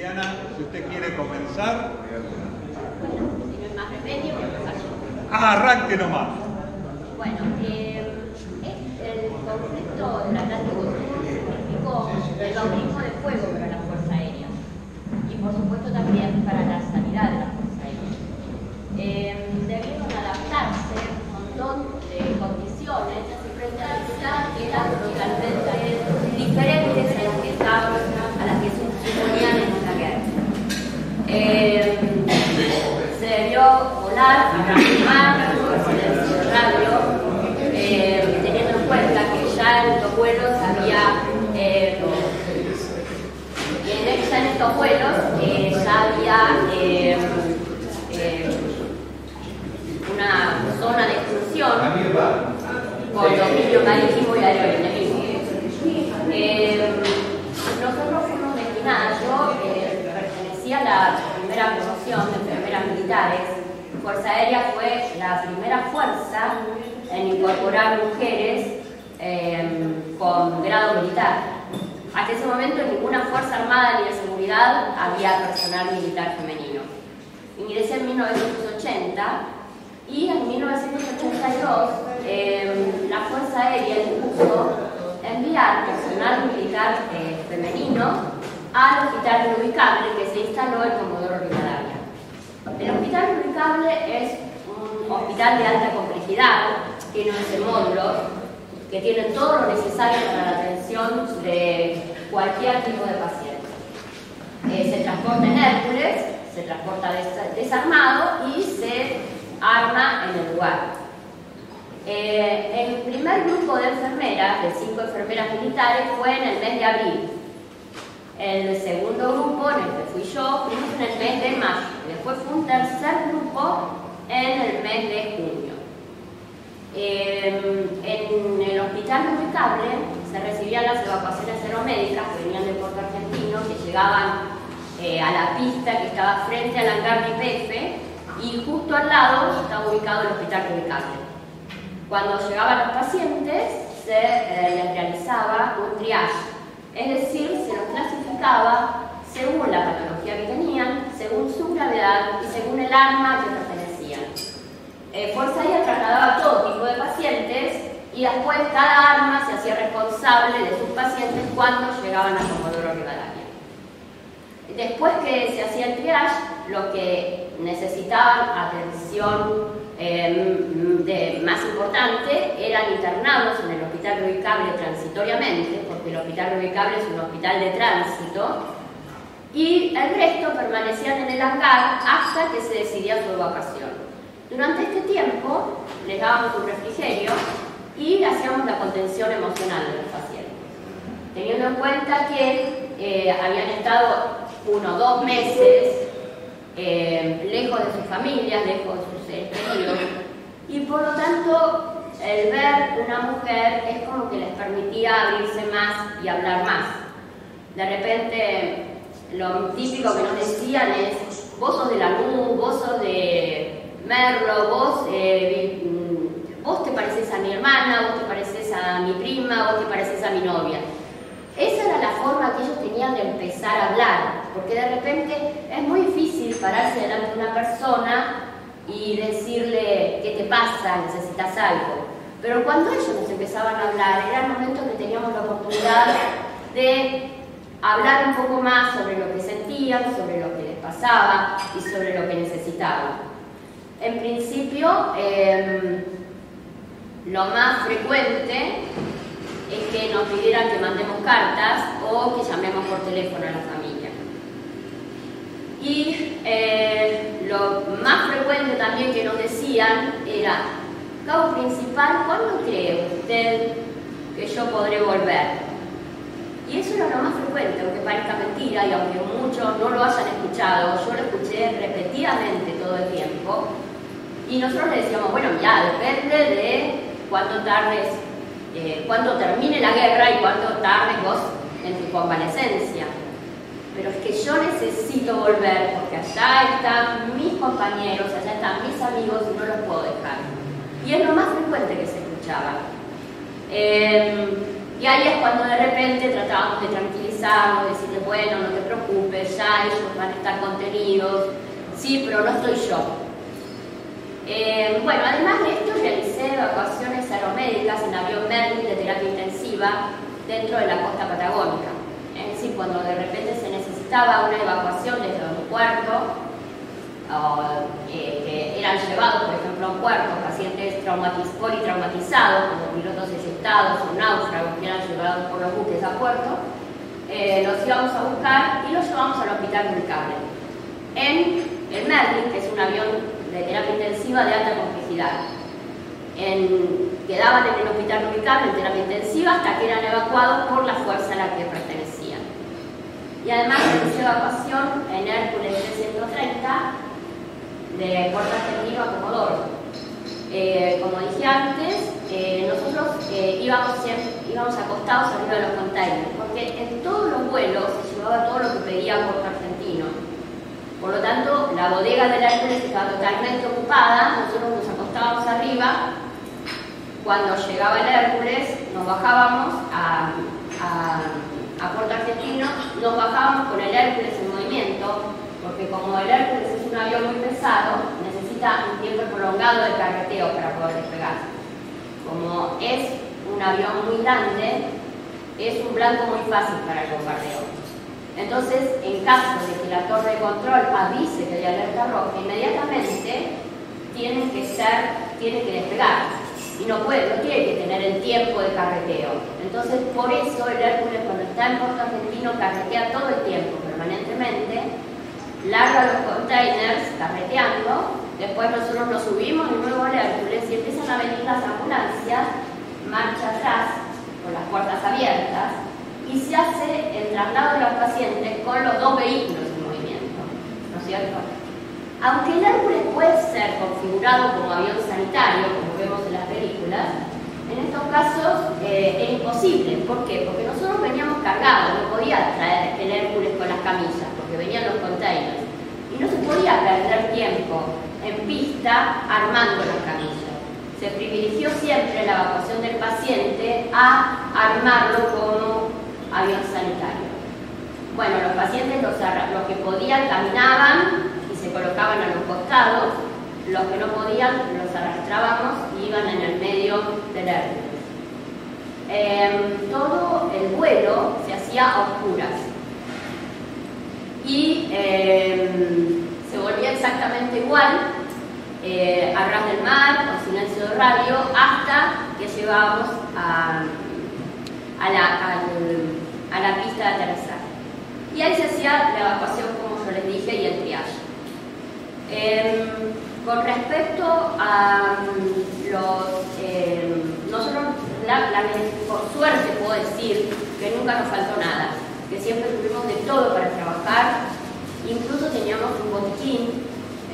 Liliana, si usted quiere comenzar. Si no hay más remedio, voy a empezar yo. Arranque nomás. Bueno, el conflicto del Atlántico Sur significó el bautismo de fuego para la Fuerza Aérea y por supuesto también para la sanidad de la Fuerza Aérea. Debieron adaptarse a un montón de condiciones que eran totalmente diferentes a las que se suponían en una guerra. Se debió volar a mar, silencio de radio, teniendo en cuenta que ya en estos vuelos había una zona de exclusión con dominio marítimo y aéreo enemigo. Nosotros fuimos destinados, yo pertenecía a la primera promoción de enfermeras militares. Fuerza Aérea fue la primera fuerza en incorporar mujeres con grado militar. Hasta ese momento en ninguna fuerza armada ni de seguridad había personal militar femenino. Ingresé en 1980 y en 1982 la Fuerza Aérea impuso enviar personal militar femenino al Hospital Reubicable que se instaló en Comodoro Rivadavia. El Hospital Reubicable es un hospital de alta complejidad, tiene 11 módulos que tienen todo lo necesario para la atención de cualquier tipo de paciente. Se transporta en Hércules, se transporta desarmado y se arma en el lugar. El primer grupo de enfermeras, de 5 enfermeras militares, fue en el mes de abril. El segundo grupo, en el que fui yo, fuimos en el mes de mayo. Después fue un tercer grupo en el mes de junio. En el hospital Reubicable se recibían las evacuaciones aeromédicas que venían del puerto argentino, que llegaban a la pista que estaba frente al hangar de YPF y justo al lado estaba ubicado el hospital Reubicable. Cuando llegaban los pacientes se les realizaba un triage, es decir, se los clasificaba según la patología que tenían, según su gravedad y según el arma que pertenecían. Fuerza Aérea trasladaba todo tipo de pacientes y después cada arma se hacía responsable de sus pacientes cuando llegaban a Comodoro Rivadavia. Después que se hacía el triage, los que necesitaban atención más importante eran internados en el Hospital Reubicable transitoriamente, porque el Hospital Reubicable es un hospital de tránsito, y el resto permanecían en el hangar hasta que se decidía su evacuación. Durante este tiempo les dábamos un refrigerio y le hacíamos la contención emocional de los pacientes, teniendo en cuenta que habían estado 1 o 2 meses lejos de sus familias, lejos de sus seres queridos, y por lo tanto el ver una mujer es como que les permitía abrirse más y hablar más. De repente lo típico que nos decían es: vos sos de Lanús, vos sos de Merlo, vos te pareces a mi hermana, vos te pareces a mi prima, vos te pareces a mi novia. Esa era la forma que ellos tenían de empezar a hablar, porque de repente es muy difícil pararse delante de una persona y decirle: ¿qué te pasa? ¿Necesitas algo? Pero cuando ellos nos empezaban a hablar, era el momento que teníamos la oportunidad de hablar un poco más sobre lo que sentían, sobre lo que les pasaba y sobre lo que necesitaban. En principio, lo más frecuente es que nos pidieran que mandemos cartas o que llamemos por teléfono a la familia. Y lo más frecuente también que nos decían era: cabo principal, ¿cuándo cree usted que yo podré volver? Y eso era lo más frecuente, aunque parezca mentira y aunque muchos no lo hayan escuchado, yo lo escuché repetidamente todo el tiempo. Y nosotros le decíamos: bueno, ya, depende de cuánto tardes, cuándo termine la guerra y cuánto tardes vos en tu convalecencia. Pero es que yo necesito volver porque allá están mis compañeros, allá están mis amigos y no los puedo dejar. Y es lo más frecuente que se escuchaba. Y ahí es cuando de repente tratábamos de tranquilizar tranquilizarlos, decirle, bueno, no te preocupes, ya ellos van a estar contenidos, sí, pero no estoy yo. Bueno, además de esto, realicé evacuaciones aeromédicas en avión Merlin de terapia intensiva dentro de la costa patagónica. Es decir, cuando de repente se necesitaba una evacuación desde un puerto, que eran llevados, por ejemplo, a un puerto, pacientes politraumatizados, como pilotos eyectados o náufragos que eran llevados por los buques a puerto, los íbamos a buscar y los llevamos al hospital Vulcable. En el Merlin, que es un avión de terapia intensiva de alta complejidad. Quedaban en el hospital Vulcable en terapia intensiva hasta que eran evacuados por la fuerza a la que pertenecían. Y además de esa evacuación en Hércules 330 de Puerto Argentino a Comodoro. Como dije antes, nosotros íbamos acostados arriba de los containers, porque en todos los vuelos se llevaba todo lo que pedía Puerto Argentino. Por lo tanto, la bodega del Hércules estaba totalmente ocupada, nosotros nos acostábamos arriba. Cuando llegaba el Hércules, nos bajábamos a Puerto Argentino, nos bajábamos con el Hércules en movimiento, porque como el Hércules es un avión muy pesado, necesita un tiempo prolongado de carreteo para poder despegar. Como es un avión muy grande, es un blanco muy fácil para el bombardeo. Entonces, en caso de que la torre de control avise que hay alerta roja, inmediatamente tiene que despegar. Y no tiene que tener el tiempo de carreteo. Entonces, por eso el Hércules, cuando está en Puerto Argentino, carretea todo el tiempo, permanentemente, larga los containers carreteando, después nosotros nos subimos de nuevo al Hércules y empiezan a venir las ambulancias, marcha atrás, con las puertas abiertas, y se hace el traslado de los pacientes con los dos vehículos en movimiento, ¿no es cierto? Aunque el Hércules puede ser configurado como avión sanitario, como vemos en las películas, en estos casos es imposible. ¿Por qué? Porque nosotros veníamos cargados, no podía traer el Hércules con las camillas, porque venían los containers. Y no se podía perder tiempo en pista armando las camillas. Se privilegió siempre la evacuación del paciente a armarlo como avión sanitario. Bueno, los pacientes, los que podían, caminaban y se colocaban a los costados, los que no podían los arrastrábamos y iban en el medio del Hércules. Todo el vuelo se hacía a oscuras y se volvía exactamente igual, a ras del mar, con silencio de radio, hasta que llegábamos a la pista de aterrizaje. Y ahí se hacía la evacuación, como yo les dije, y el triage. Con respecto a nosotros, por suerte puedo decir que nunca nos faltó nada, que siempre tuvimos de todo para trabajar, incluso teníamos un botiquín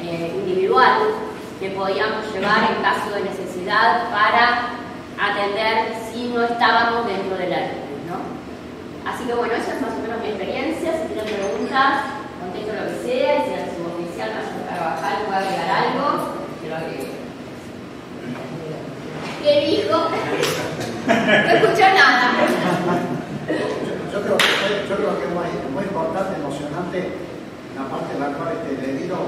individual que podíamos llevar en caso de necesidad para atender si no estábamos dentro del Hércules, ¿no? Así que bueno, esa es más o menos mi experiencia. Si tienen preguntas, contesto lo que sea, y si la suboficial va a trabajar, puede agregar algo, que lo agregue. ¿Qué dijo? No escuchó nada. Yo creo que es muy importante, emocionante, la parte en la cual Lelino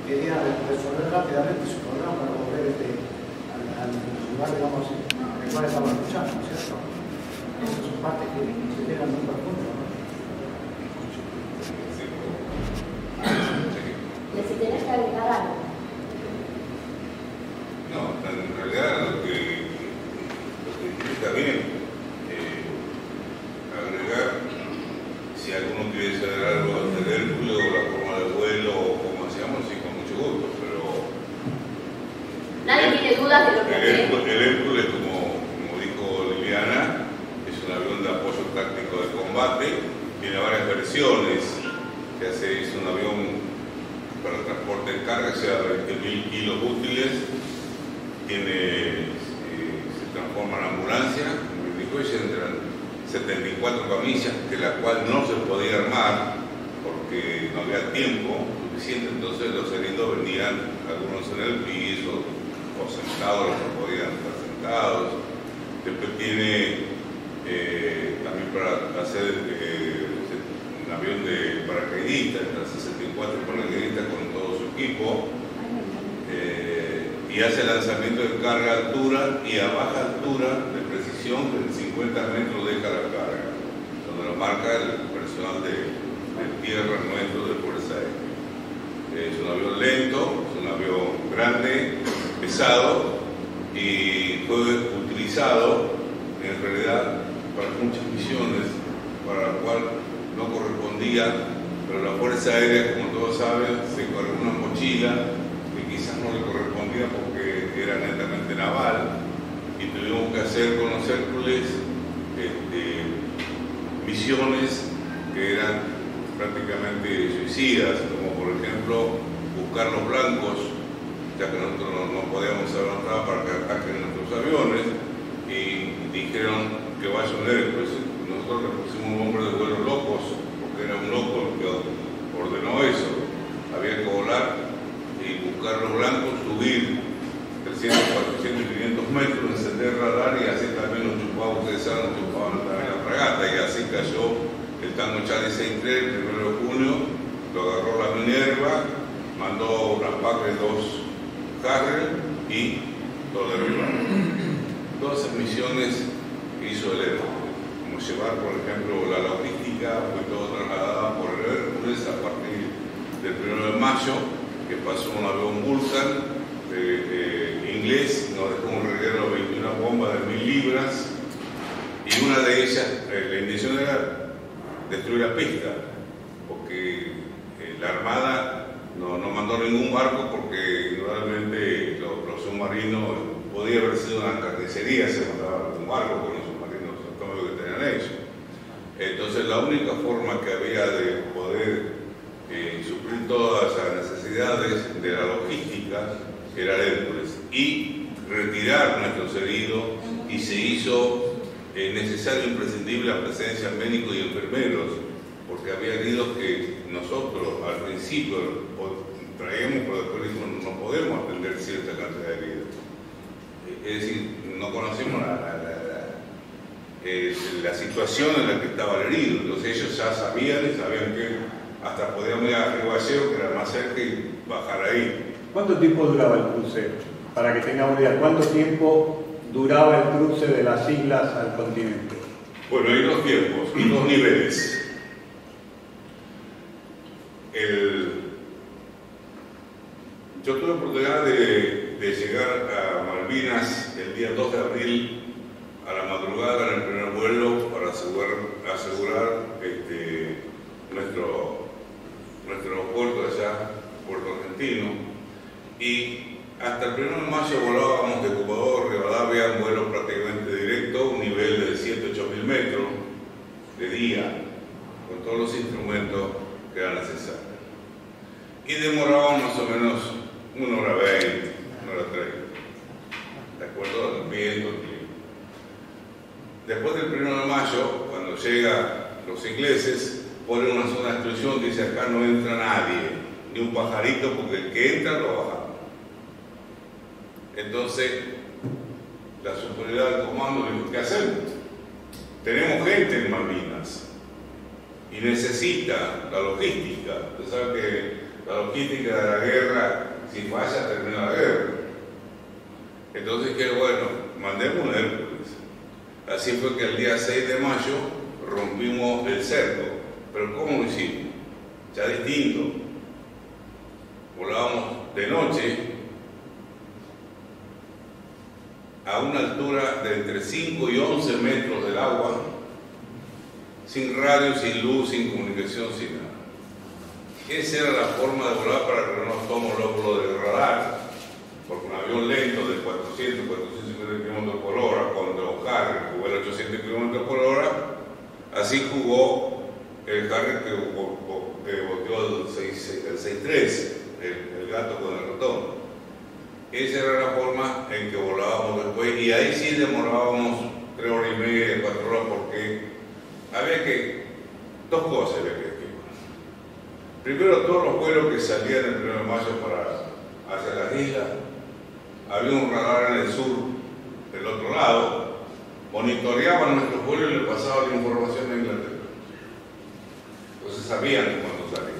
quería resolver rápidamente su programa para volver al lugar, digamos, en el cual estamos escuchando, ¿no es cierto? Esas son partes que se llegan muy profundo, ¿no? ¿Y si tenés que agregar algo? No, en realidad lo que está bien, agregar, si alguno quiere saber algo del Hércules o la forma de vuelo o cómo hacíamos, sí, con mucho gusto, pero... Nadie tiene dudas de lo que hace. El Hércules, como dijo Liliana, es un avión de apoyo táctico de combate, tiene varias versiones, es un avión para transporte de carga, sea 20.000 kilos útiles, se transforma en ambulancia, entran 74 camillas, de la cual no se podía armar porque no había tiempo suficiente, entonces los heridos venían, algunos en el piso o sentados, los que podían estar sentados. Después tiene también para hacer avión de paracaidistas, el 64 paracaidistas con todo su equipo, y hace lanzamiento de carga a altura y a baja altura de precisión, que en 50 metros deja la carga, donde lo marca el personal de tierra nuestro de Fuerza Aérea. Es un avión lento, es un avión grande, pesado, y fue utilizado en realidad para muchas misiones para la cual no correspondía, pero la Fuerza Aérea, como todos saben, se cargó una mochila que quizás no le correspondía porque era netamente naval, y tuvimos que hacer con los Hércules misiones que eran prácticamente suicidas, como por ejemplo buscar los blancos, ya que nosotros no podíamos avanzar para que ataquen nuestros aviones, y dijeron que vaya un Hércules. Nosotros le pusimos un nombre de vuelos locos, porque era un loco el que ordenó eso. Había que volar y buscar los blancos, subir 300, 400 y 500 metros, encender radar, y así también nos chupaban, ustedes saben, nos chupaban también la fragata, y así cayó el Tango Charlie 63 el 1 de junio, lo agarró la Minerva, mandó una PAC de 2 Harrier y lo derribaron. Todas esas misiones que hizo el Hércules, como llevar, por ejemplo, la logística, fue todo trasladada por el Hércules a partir del 1 de mayo, que pasó un avión Vulcan inglés, nos dejó un reguero de 21 bombas de 1000 libras, y una de ellas, la intención era destruir la pista, porque la Armada no mandó ningún barco, porque normalmente los submarinos, podía haber sido una carnicería, se mandaba un barco con los submarinos atómicos que tenían ellos. Entonces la única forma que había de poder suplir todas las necesidades de la logística era el Hércules, y retirar nuestros heridos, y se hizo necesario e imprescindible la presencia de médicos y enfermeros, porque había heridos que nosotros al principio traíamos, pero después dijimos no podemos atender cierta cantidad de heridos. Es decir, no conocemos la situación en la que estaba el herido, entonces ellos ya sabían que hasta podíamos ir a Río Vallejo, que era más cerca, y bajar ahí. ¿Cuánto tiempo duraba el cruce? Para que tengamos idea, ¿cuánto tiempo duraba el cruce de las islas al continente? Bueno, hay dos tiempos y dos niveles. Yo tuve la oportunidad de llegar a Malvinas el día 2 de abril a la madrugada en el primer vuelo para asegurar nuestro aeropuerto allá, Puerto Argentino, y hasta el 1 de mayo volábamos de Ecuador, Rivadavia, un vuelo prácticamente directo, un nivel de 7.000-8.000 metros de día, con todos los instrumentos que eran necesarios. Y demorábamos más o menos 1 hora 20, 1 hora 30, de acuerdo al viento, el clima. Después del 1 de mayo, cuando llegan los ingleses, ponen una zona de exclusión que dice acá no entra nadie, ni un pajarito, porque el que entra lo bajamos. Entonces, la superioridad del comando dijo, ¿qué hacemos? Tenemos gente en Malvinas y necesita la logística. Usted sabe que la logística de la guerra, si falla, termina la guerra. Entonces, qué bueno, mandemos un Hércules. Así fue que el día 6 de mayo rompimos el cerco. Pero ¿cómo lo hicimos? Ya distinto. Volábamos de noche a una altura de entre 5 y 11 metros del agua, sin radio, sin luz, sin comunicación, sin nada. Esa era la forma de volar para que no nos tome el óvulo de radar, porque un avión lento de 400, 450 km por hora, contra un Harrier que vuela 800 km por hora, así jugó el Harrier que volteó el 63, el gato con el ratón. Esa era la forma en que volábamos después, y ahí sí demorábamos 3 horas y media, 4 horas, porque había que, dos cosas había que estimar. Primero, todos los vuelos que salían el 1 de mayo hacia las islas, había un radar en el sur, del otro lado, monitoreaban nuestros vuelos y le pasaban la información a Inglaterra. Entonces sabían cuándo salir.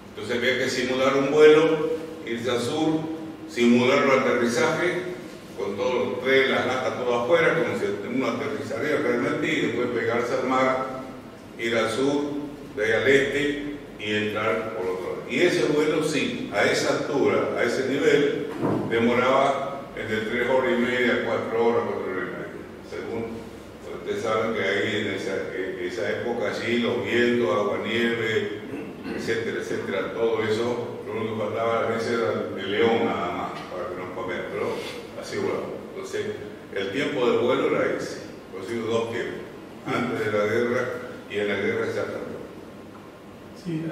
Entonces había que simular un vuelo, irse al sur, simular el aterrizaje, con todos los trenes, las latas, todo afuera, como si uno aterrizaría realmente, y después pegarse al mar, ir al sur, de ahí al este, y entrar por otro lado. Y ese vuelo sí, a esa altura, a ese nivel, demoraba entre 3 horas y media, 4 horas, 4 horas y media, según ustedes saben que ahí en esa época allí los vientos, agua, nieve, etcétera, etcétera, todo eso, lo único que faltaba a veces era el león nada más para que nos comiera, pero así volaba. Entonces el tiempo de vuelo era ese, por eso digo 2 tiempos, antes de la guerra y en la guerra se atrapó. Sí,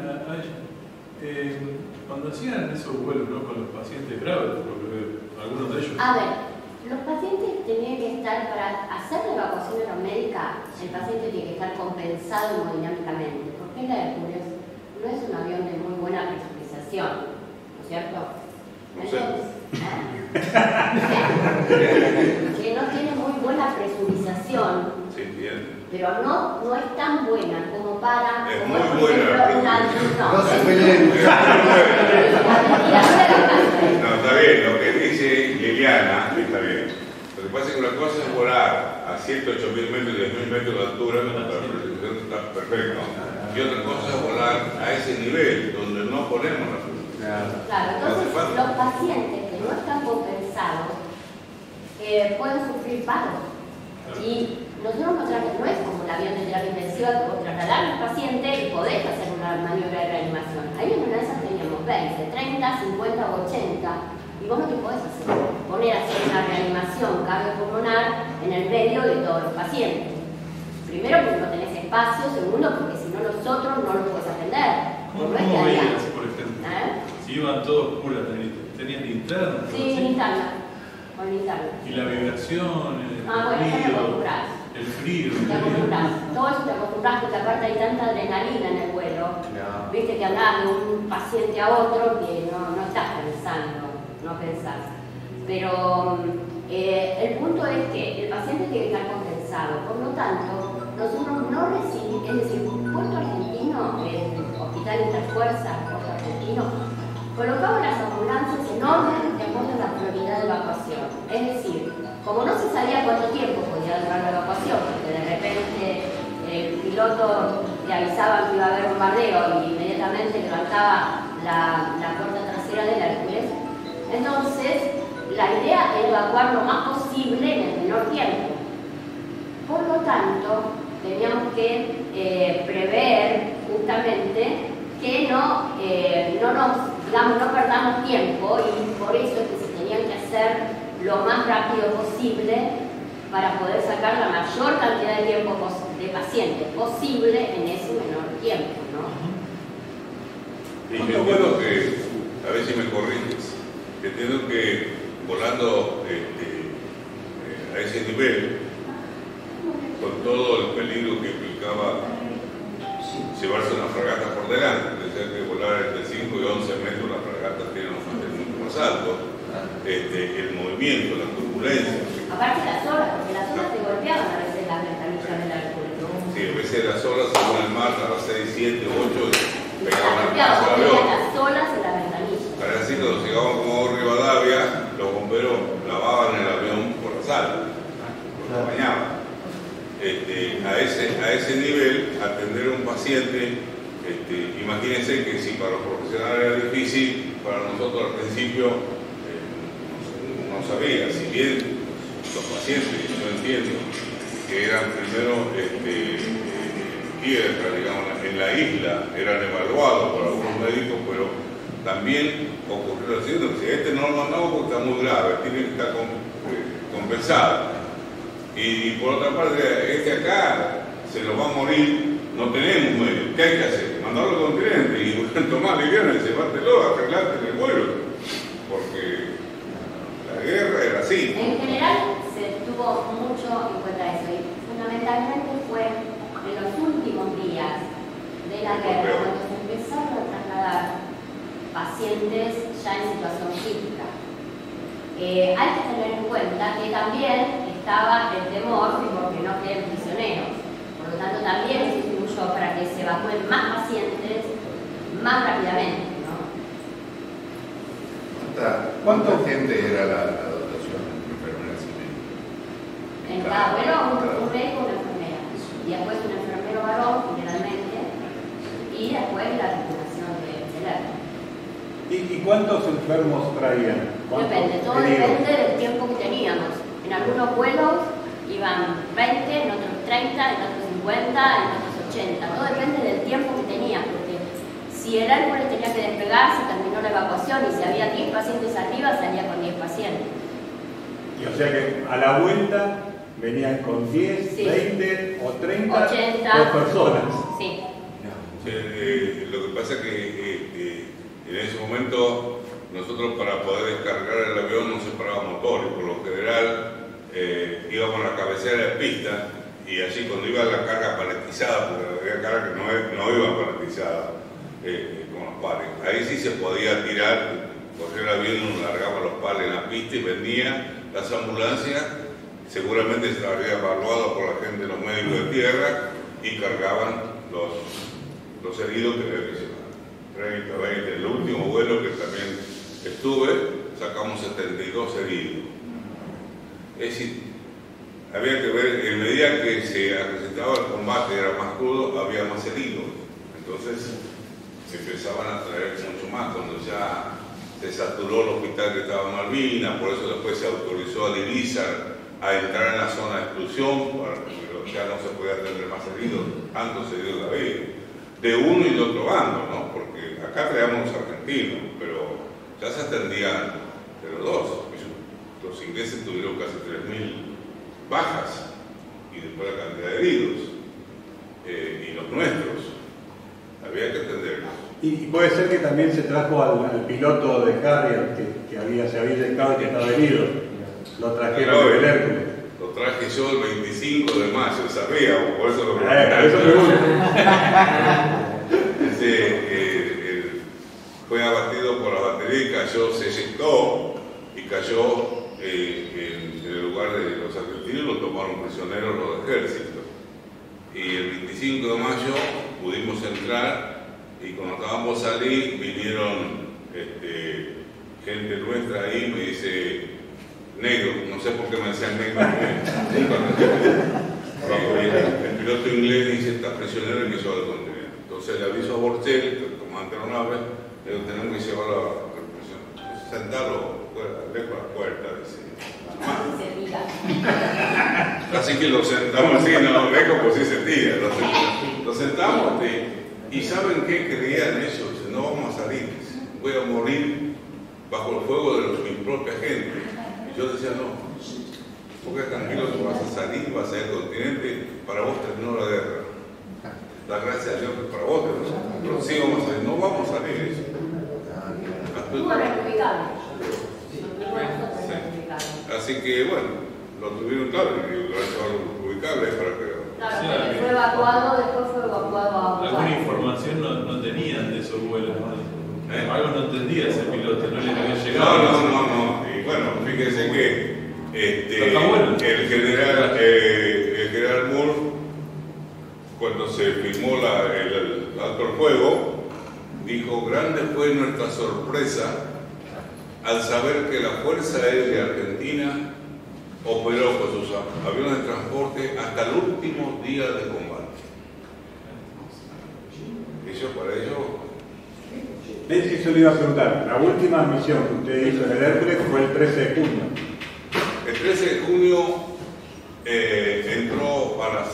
cuando hacían esos vuelos, ¿no?, con los pacientes graves, porque algunos de ellos... A ver, los pacientes tenían que estar, para hacer la evacuación aeromédica, el paciente tiene que estar compensado hemodinámicamente, porque el Hércules no es un avión de muy buena presurización, ¿no es cierto? Entonces, que no tiene muy buena presurización. Sí, bien. Pero no es tan buena como para... Es como muy por buena. ejemplo, No se peleen. No, está bien, lo que dice Liliana está bien. Lo que pasa es que una cosa es volar a 7, 8 mil metros, 10 mil metros de altura, la precisión está perfecto. Y otra cosa es volar a ese nivel, donde no ponemos la precisión. Claro, entonces los pacientes que no están compensados pueden sufrir paros. Y nosotros no es como el avión de terapia intensiva que vos trasladás al paciente y podés hacer una maniobra de reanimación. Ahí en una de esas teníamos 20, 30, 50 o 80 y vos no te podés poner a hacer una reanimación cardiopulmonar en el medio de todos los pacientes. Primero porque no tenés espacio, segundo porque si no nosotros no los podés atender. ¿Cómo veías, por ejemplo? Si iban todos puras, tenían linterna. Sí, linterna. Con linterna. Y la vibración, el bueno, ya te acostumbras. el frío. Te acostumbras. Todo eso te acostumbras porque aparte hay tanta adrenalina en el vuelo. Claro. Viste que andás de un paciente a otro que no estás pensando, no pensás. Pero el punto es que el paciente tiene que estar compensado. Por lo tanto, nosotros no recibimos, es decir, Puerto Argentino, el Hospital Interfuerzas Puerto Argentino, colocaba las ambulancias en orden de acuerdo a la prioridad de evacuación. Es decir, como no se sabía cuánto tiempo podía durar la evacuación, porque de repente el piloto le avisaba que iba a haber bombardeo y inmediatamente levantaba la puerta trasera del Hércules, entonces la idea era evacuar lo más posible en el menor tiempo. Por lo tanto, teníamos que prever justamente que no perdamos tiempo y por eso es que se tenían que hacer lo más rápido posible para poder sacar la mayor cantidad de tiempo de pacientes posible en ese menor tiempo, ¿no? Y yo entiendo que, a ver si me corriges, que entiendo que volando a ese nivel, con todo el peligro que implicaba llevarse una fragata por delante, decía que volar entre 5 y 11 metros, las fragatas tienen un fase mucho más alto, el movimiento, la turbulencia. Aparte las olas, porque las olas te golpeaban a veces las ventanillas del Hércules, ¿no? Sí, a veces las olas según el mar a las 6, 7, 8 pegaban al golpeaban, paso del avión. las olas en la ventanilla. Para así cuando llegaban como Rivadavia, los bomberos lavaban el avión por la sala, lo bañaban. A ese nivel, atender a un paciente, imagínense que si para los profesionales era difícil, para nosotros al principio no sabía, si bien los pacientes, yo entiendo, que eran primero tierra, digamos, en la isla, eran evaluados por algunos médicos, pero también ocurrió lo siguiente, si no lo mandamos porque está muy grave, tiene que estar compensado. Y por otra parte, acá se nos va a morir, no tenemos medio. ¿Qué hay que hacer? Mandarlo al continente y tomar liviana y llevártelo, arreglarte en el vuelo. Porque la guerra era así. En general se tuvo mucho en cuenta eso y fundamentalmente fue en los últimos días de la guerra cuando se empezaron a trasladar pacientes ya en situación crítica. Hay que tener en cuenta que también estaba el temor porque no queden prisioneros. Por lo tanto, también se influyó mucho para que se evacúen más pacientes más rápidamente, ¿no? ¿Cuánta gente era la dotación de enfermeras y médicos? En cada vuelo un médico y una enfermera. Y después un enfermero varón, generalmente, y después la tripulación del avión. ¿Y cuántos enfermos traían? Depende, todo depende del tiempo que teníamos. En algunos vuelos iban 20, en otros 30, en otros 50, en otros 80. Todo depende del tiempo que tenías, porque si el Hércules tenía que despegar, se terminó la evacuación y si había 10 pacientes arriba, salía con 10 pacientes. Y o sea que a la vuelta venían con 10, Sí. 20 o 30 80. dos personas. Sí. Lo que pasa es que en ese momento nosotros para poder descargar el avión no separábamos motores, por lo general íbamos a la cabecera de pista y así cuando iba la carga paletizada, porque había carga que no iba paletizada con los pales, ahí sí se podía tirar, coger el avión, uno largaba los pales en la pista y venía las ambulancias, seguramente estaría evaluado por la gente, los médicos de tierra, y cargaban los heridos que había que llevar. 30, 20, el último vuelo que también estuve, sacamos 72 heridos. Es decir, había que ver, en medida que se acrecentaba el combate, era más crudo, había más heridos. Entonces empezaban a traer mucho más, cuando ya se saturó el hospital que estaba en Malvinas, por eso después se autorizó a Irizar a entrar en la zona de exclusión, pero ya no se podía atender más heridos, tantos heridos que había, de uno y de otro bando, ¿no? Porque acá traíamos los argentinos, pero ya se atendían de los dos. Los ingleses tuvieron casi 3.000 bajas y después la cantidad de heridos, y los nuestros, había que atenderlos. Y puede ser que también se trajo al piloto de Harrier que se había inyectado y que estaba herido. Lo trajeron del Hércules. Lo traje yo el 25 de mayo, sabía, por eso lo fue abatido por la batería y cayó, se eyectó y cayó en el lugar de los argentinos, lo tomaron prisioneros los ejércitos. Y el 25 de mayo pudimos entrar y cuando acabamos de salir vinieron gente nuestra ahí, me dice negro, no sé por qué me decían negro. El piloto inglés dice, está prisionero y que lleva al continente. Entonces le aviso a Borcel, el comandante de la nave, le digo, tenemos que llevarlo a la prisión. Sentarlo lejos de la puerta, dice. Así que lo sentamos así, no lejos, pues sí sentía. Lo sentamos y ¿saben qué creían ellos? Dice, no vamos a salir, voy a morir bajo el fuego de mi propia gente. Y yo decía, no, porque tranquilo que vas a salir, vas a ir al continente, para vos terminó la guerra. La gracia de Dios que para vos terminó. Pero sí vamos a salir, no vamos a salir eso. Estuvo republicano. Así que bueno, lo tuvieron claro y lo han llevado ubicable para que... Claro, fue evacuado, después fue evacuado a Uruguay. Alguna información no tenían de esos vuelos, ¿no? Algo no entendía ese piloto, no les había llegado. No. Y bueno, fíjense que el general Moore, cuando se firmó el alto el fuego, dijo, grande fue nuestra sorpresa al saber que la Fuerza Aérea Argentina operó con sus aviones de transporte hasta el último día de combate. Eso para ello... Eso le iba a preguntar. La última misión que usted hizo en el Hércules fue el 13 de junio. El 13 de junio entró a las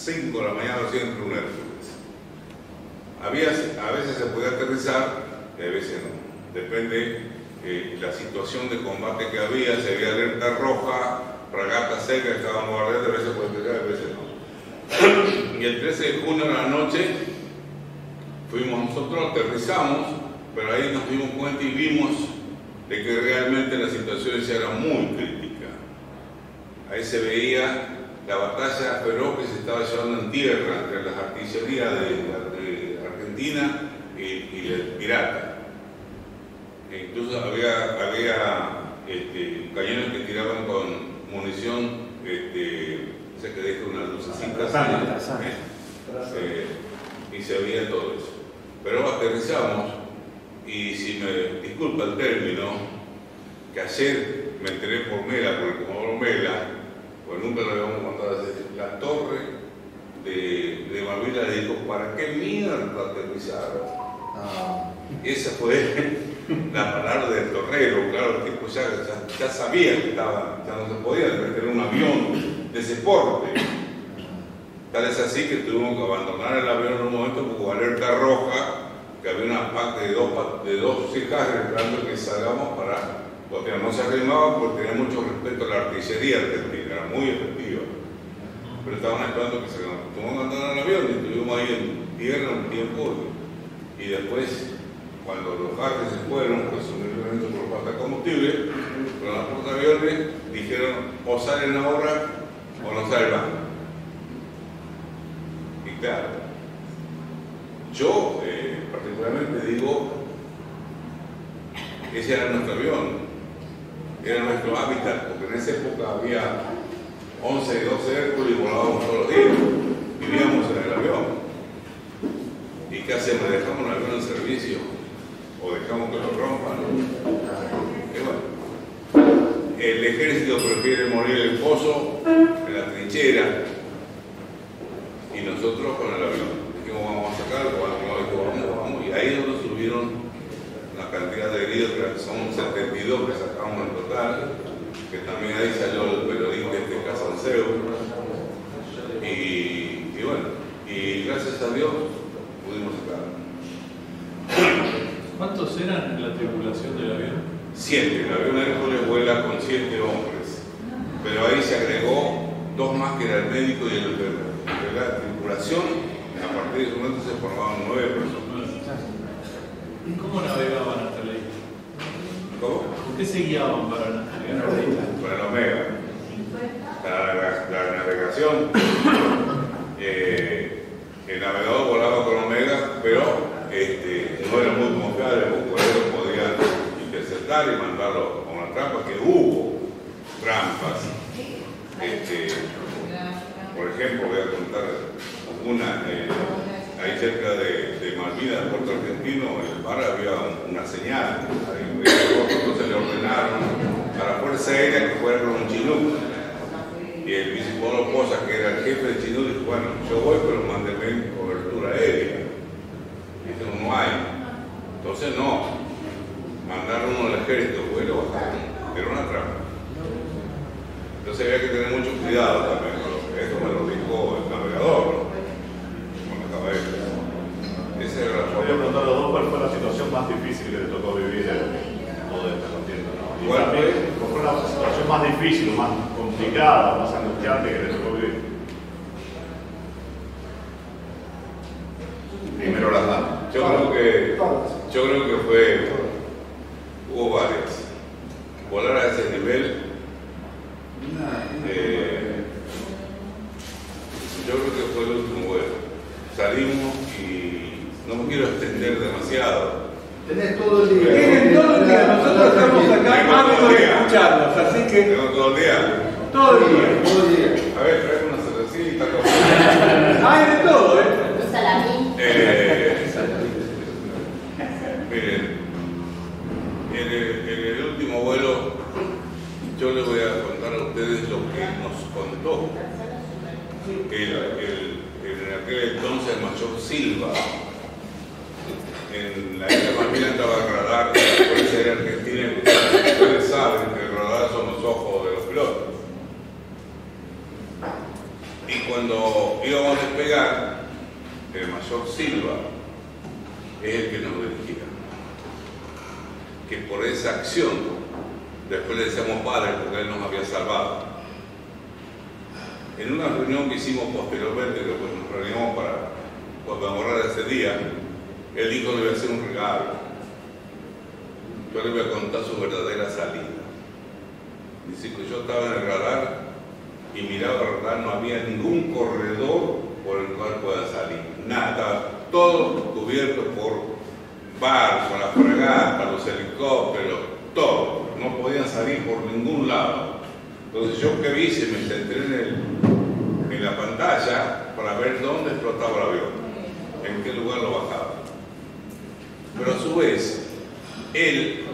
5 de la mañana en un Hércules. A veces se podía aterrizar y a veces no. Depende de la situación de combate que había. Si había alerta roja, fragata seca, estaban bombardeando, a veces podía aterrizar, a veces no. Y el 13 de junio a la noche fuimos nosotros, aterrizamos, pero ahí nos dimos cuenta y vimos de que realmente la situación ya era muy crítica. Ahí se veía la batalla feroz que se estaba llevando en tierra entre las artillerías de Argentina y el pirata. E incluso había cañones que tiraban con munición, esa que deja una lucecita. y se veía todo eso. Pero aterrizamos, y si me disculpa el término, que ayer me enteré por Mela, por el Comodoro Mela, pues nunca lo habíamos contado, la torre de Malvina le dijo, ¿para qué mierda aterrizaron? Esa fue la palabra del torrero. Claro, el tipo ya sabía que estaba, ya no se podía meter un avión de ese porte. Tal es así que tuvimos que abandonar el avión en un momento porque hubo alerta roja, que había una PAC de dos cijas esperando que salgamos para... Porque no se arrimaba porque tenía mucho respeto a la artillería argentina, era muy efectiva. Pero estaban esperando que salgamos. Tuvimos que abandonar el avión y estuvimos ahí en tierra un tiempo. Y después, cuando los Harris se fueron, presumiblemente por falta de combustible, con los portaaviones dijeron o salen ahora o no salen. Y claro, yo particularmente digo, ese era nuestro avión, era nuestro hábitat, porque en esa época había 11 y 12 Hércules y volábamos todos los días, vivíamos en el avión. ¿Y qué hacemos? ¿Dejamos el avión en servicio? ¿O dejamos que lo rompan? Y bueno, el ejército prefiere morir en el pozo, en la trinchera, y nosotros con el avión. Dijimos, vamos a sacarlo, vamos, y ahí es donde subieron la cantidad de heridos, que son 72 que sacamos en total, que también ahí salió el periodista de Casanseu, y bueno, y gracias a Dios pudimos sacar. ¿Cuántos eran en la tripulación del avión? 7. El avión Hércules vuela con 7 hombres, pero ahí se agregó 2 más, que era el médico y el enfermero. De la tripulación, a partir de ese momento se formaban 9 personas. ¿Y cómo navegaban hasta la isla? ¿Cómo? ¿Por qué se guiaban para navegar a la isla? Con el Omega. La navegación, el navegador volaba con Omega, pero no era muy confiable porque por eso podían interceptar y mandarlo a una trampa, que hubo trampas. Por ejemplo, voy a contar una, ahí cerca de Malvinas, el puerto argentino, en el bar había una señal, entonces le ordenaron a la Fuerza Aérea que fuera con un Chinook. Y el vicepolo Poza, que era el jefe del Chinook, dijo, bueno, yo voy, pero mándenme cobertura aérea. Dice, no hay. Entonces no, mandaron uno al ejército, fue y lo bajaron, era una trampa. Entonces había que tener mucho cuidado también con lo que esto me lo dijo el navegador, ¿no? Cuando acaba de decir. Esa era la Podría preguntar a los dos cuál fue la situación más difícil que le tocó vivir toda esta contienda, ¿no? Y bueno, también, ¿cuál fue la situación más difícil, más complicada, más angustiante que le tocó vivir? Primero las damas. Yo creo que hubo varias. Volar a ese nivel, yo creo que fue el último vuelo. Salimos y no me quiero extender demasiado. Tenés todo el día. Tienen todo el día, nosotros estamos acá ávidos de escucharlos, así que Tengo todo el día. todo el día. A ver, trae una cervecita. Hay de todo, Un salamín. Miren, en el último vuelo yo les voy a contar a ustedes lo que nos contó en aquel entonces el mayor Silva. En la isla Malvinas estaba el radar de la Fuerza Aérea Argentina, y ustedes saben que el radar son los ojos de los pilotos. Y cuando íbamos a despegar, el mayor Silva es el que nos dirigía. Que por esa acción, después le decíamos padre porque él nos había salvado. En una reunión que hicimos posteriormente, que pues nos reunimos para conmemorar ese día, él dijo que le iba a hacer un regalo. Yo le voy a contar su verdadera salida. Dice que yo estaba en el radar y miraba el radar, no había ningún corredor por el cual pueda salir. Nada, estaba todo cubierto por barcos, las fragatas, los helicópteros, todo. No podían salir por ningún lado. Entonces yo que vi, se me senté en en la pantalla para ver dónde explotaba el avión, en qué lugar lo bajaba. Pero a su vez, él,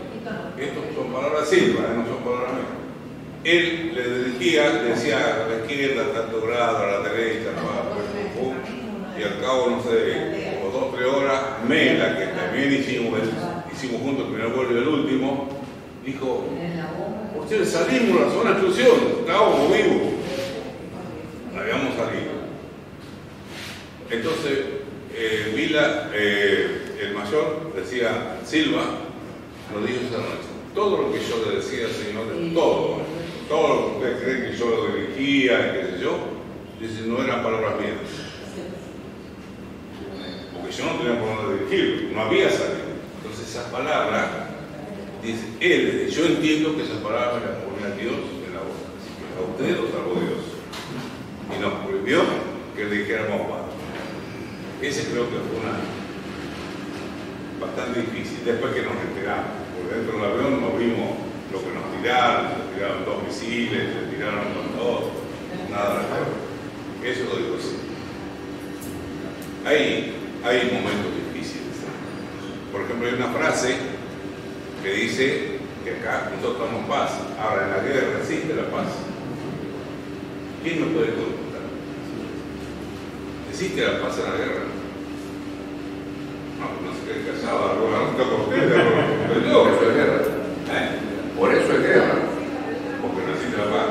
estas son palabras Silva, no son palabras mías, él le dirigía, decía a la izquierda, tanto grado, a la derecha, y al cabo, no sé, o 2 o 3 horas, Mela, que también hicimos juntos el primer vuelo y el último, dijo: ustedes salimos de la zona de exclusión, estábamos vivos. Habíamos salido. Entonces, Vila, el mayor, decía: Silva nos dijo esa noche, todo lo que yo le decía, señores, todo lo que ustedes creen que yo lo dirigía, qué sé yo, dice, no eran palabras mías. Porque yo no tenía por dónde dirigirlo, no había salido. Entonces esas palabras, dice él, yo entiendo que esas palabras las ponía Dios en la boca, así que a ustedes los salvó Dios. Y nos prohibió que le dijéramos más. Ese creo que fue bastante difícil, después que nos enteramos, porque dentro del avión nos vimos lo que nos tiraron 2 misiles, le tiraron con 2, nada de eso. Eso lo digo así. Hay momentos difíciles. Por ejemplo, hay una frase que dice que acá nosotros damos paz, ahora en la guerra existe la paz. ¿Quién me puede contestar? ¿Existe la paz en la guerra? No se quede casado, no Por eso es guerra. Por eso es guerra. Porque no existe la paz.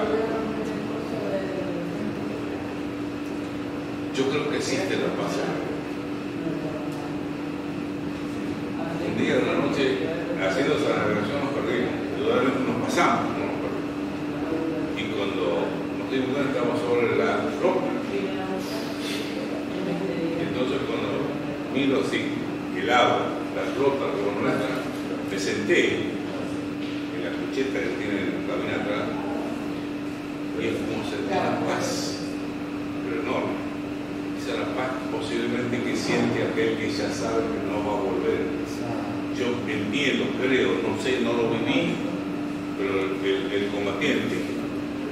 Yo creo que existe la paz. Un día, una noche, haciendo esa navegación nos perdimos. Indudablemente nos pasamos, no nos perdimos. Y cuando nos dimos cuenta estábamos sobre la roca. Y entonces cuando miro así, el agua, la flota como nuestra, me senté en la cucheta que tiene la cabina atrás y es como sentir la paz, pero enorme. Esa es la paz posiblemente que siente aquel que ya sabe que no va a volver. Yo entiendo, creo, no sé, no lo viví, pero el combatiente,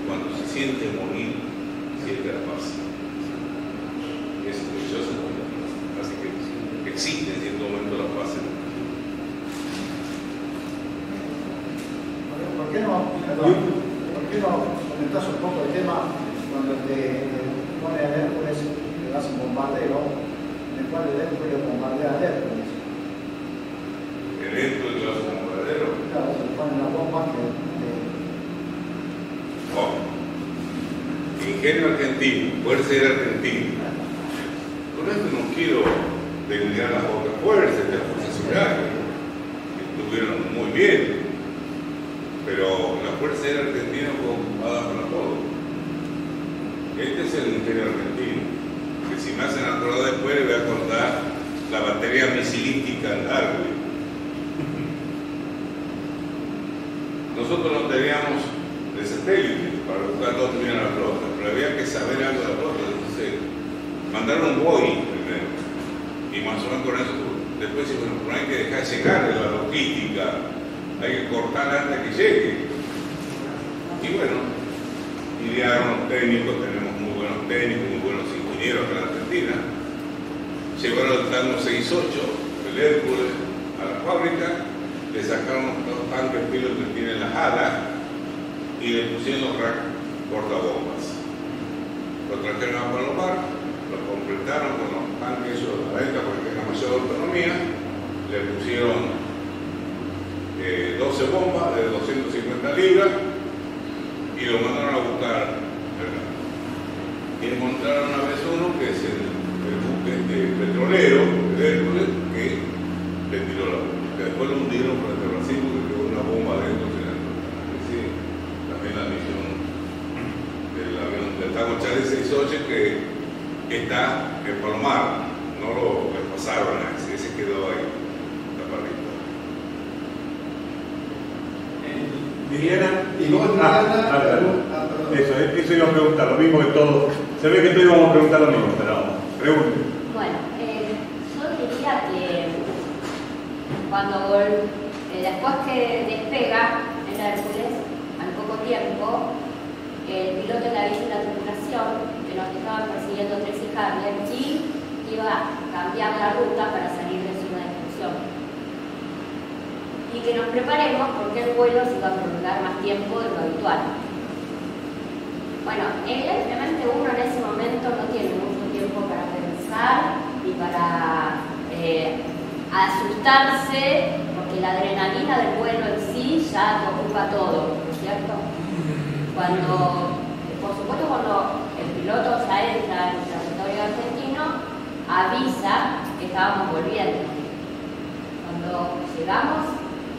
cuando se siente morir, siente la paz. Es precioso. Así que existe en cierto momento la paz. ¿Por qué no comentás un poco el tema cuando te pone a Hércules, le das un bombardero, en el cual el Hércules bombardea a Hércules? El Hércules le das un bombardero. Claro, se le ponen las bombas que... Ingenio argentino, fuerza era argentina. Con esto no quiero denigrar las otras fuerzas, las fuerzas solidarias, que estuvieron muy bien, pero la fuerza era argentina fue ocupada para todo. Este es el ingenio argentino, que si me hacen acordar después les voy a contar la batería misilística en Darwin. Nosotros no teníamos de satélite para buscar dónde venía la flota, pero había que saber algo de la flota, entonces mandaron un Boeing primero, y más o menos con eso, después bueno, no hay que dejar llegar la logística, hay que cortar antes que llegue. Y bueno, idearon los técnicos, tenemos muy buenos técnicos, muy buenos ingenieros acá en Argentina, llevaron el Tango 68, el Hércules, a la fábrica, le sacaron los tanques pilos que tienen las alas y le pusieron los racks portabombas. Lo trajeron a Palomar, lo completaron con los tanques esos de la venta porque tengan mayor autonomía, le pusieron 12 bombas de 250 libras y lo mandaron a buscar. Y encontraron una vez uno que es el buque petrolero, el Hércules, que le tiró la bomba. Que después lo hundieron por el Brasil porque quedó una bomba dentro. También la misión del avión del Tango Charlie 68 que está en Palomar, no lo pasaron, ese quedó ahí, tapadito. Liliana, Y vos, eso iba a preguntar, lo mismo que todos. Se ve que todos íbamos a preguntar lo mismo, pero vamos, pregunte. Bueno, yo diría que cuando después que despega el Hércules, al poco tiempo, el piloto le avisa a la tripulación que nos estaban persiguiendo Tracy Harrier y iba a cambiar la ruta para salir de zona de exclusión. Y que nos preparemos porque el vuelo se iba a prolongar más tiempo de lo habitual. Bueno, evidentemente uno en ese momento no tiene mucho tiempo para pensar y para asustarse, porque la adrenalina del vuelo en sí ya te ocupa todo, ¿no es cierto? Por supuesto, cuando el piloto ya entra en el territorio argentino, avisa que estábamos volviendo. Cuando llegamos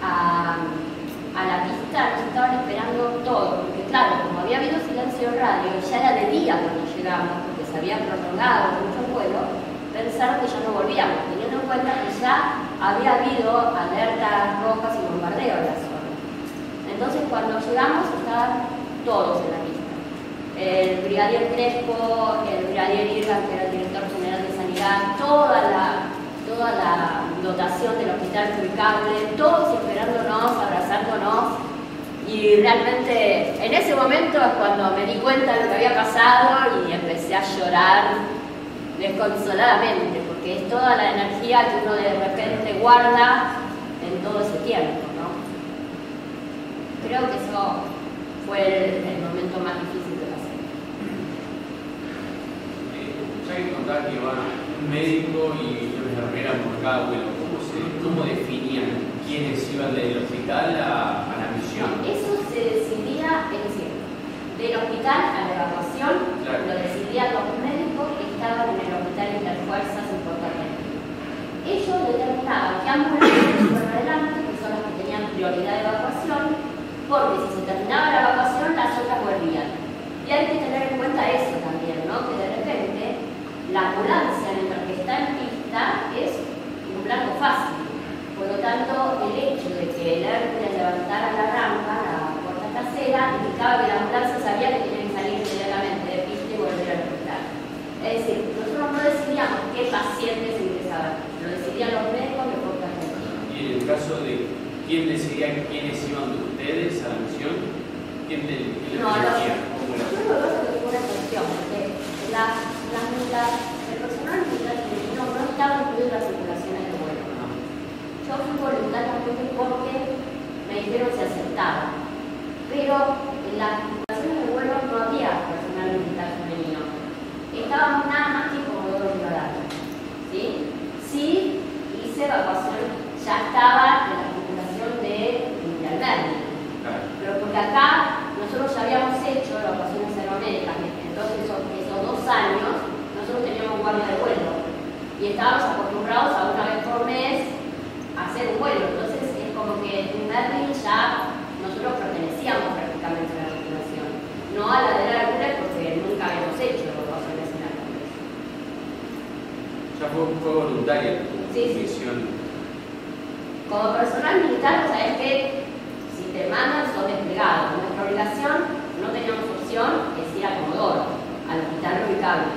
a la pista nos estaban esperando todo, porque claro, como había habido silencio en radio, ya era de día cuando llegamos, porque se había prolongado mucho el vuelo, pensaron que ya no volvíamos, teniendo en cuenta que ya había habido alertas rojas y bombardeo en la zona. Entonces cuando llegamos estaban todos en la pista. El brigadier Crespo, el brigadier Irgan, que era el director general de Sanidad, toda la dotación del hospital ubicable, todos esperándonos, abrazándonos, y realmente en ese momento es cuando me di cuenta de lo que había pasado y empecé a llorar desconsoladamente, porque es toda la energía que uno de repente guarda en todo ese tiempo, ¿no? Creo que eso fue el momento más difícil de pasar. Hay que contar que va un médico y una enfermera por cada vuelo. ¿Cómo definían quiénes iban del hospital a la misión? Eso se decidía, es decir, del hospital a la evacuación, claro, lo decidían los médicos que estaban en el hospital Interfuerzas en Puerto Argentino. Ellos determinaban qué ambulancias iban adelante, que son las que tenían prioridad de evacuación, porque si se terminaba la evacuación, las otras volvían. Y hay que tener en cuenta eso también, ¿no? Que de repente la ambulancia mientras que está en pista es un blanco fácil. Por lo tanto, el hecho de que el Hércules levantara la rampa, la puerta trasera, indicaba que la ambulancia sabía que tenía que salir inmediatamente de pista y volver al hospital. Es decir, nosotros no decidíamos qué pacientes ingresaban, lo decidían los médicos de Puerto Argentino. Y en el caso de quién decidía quiénes iban de ustedes a la misión, ¿quién les decía? Yo creo que fue una cuestión, porque el personal militar argentino no estaba incluido en las circulaciones de vuelo. Yo fui voluntariamente porque me dijeron si aceptaba, pero en las circulaciones de vuelo no había personal militar femenino. Estábamos nada más que Comodoro Rivadavia. Sí, hice evacuación, ya estaba en la circulación de Intermerni. Pero porque acá nosotros ya habíamos hecho evacuaciones aeromédicas, entonces esos 2 años nosotros teníamos guardia de vuelo y estábamos acostumbrados a una vez por mes a hacer un vuelo. Entonces es como que en Merlin ya nosotros pertenecíamos prácticamente a la circulación, no a la de Hércules, porque nunca habíamos hecho evacuaciones en Hércules. Ya fue voluntaria tu misión. Como personal militar, sabes que si te mandan, sos desplegado. Nuestra obligación, no teníamos opción, es ir a Comodoro, al hospital ubicable.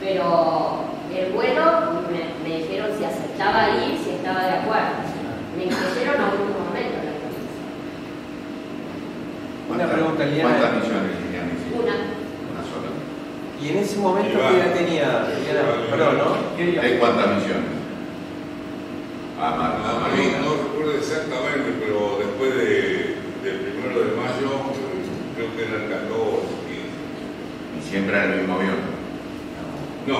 Pero el vuelo me dijeron si aceptaba ir, si estaba de acuerdo. Me incluyeron a último momento la propuesta. Una pregunta, Liliana. ¿Cuántas misiones tenían? Una sola. Y en ese momento, ¿qué edad tenía Liliana? Perdón, ¿no? ¿De cuántas misiones? No recuerdo exactamente, pero después del 1 de mayo, creo que eran 14 o 15. ¿Y siempre era el mismo avión? No.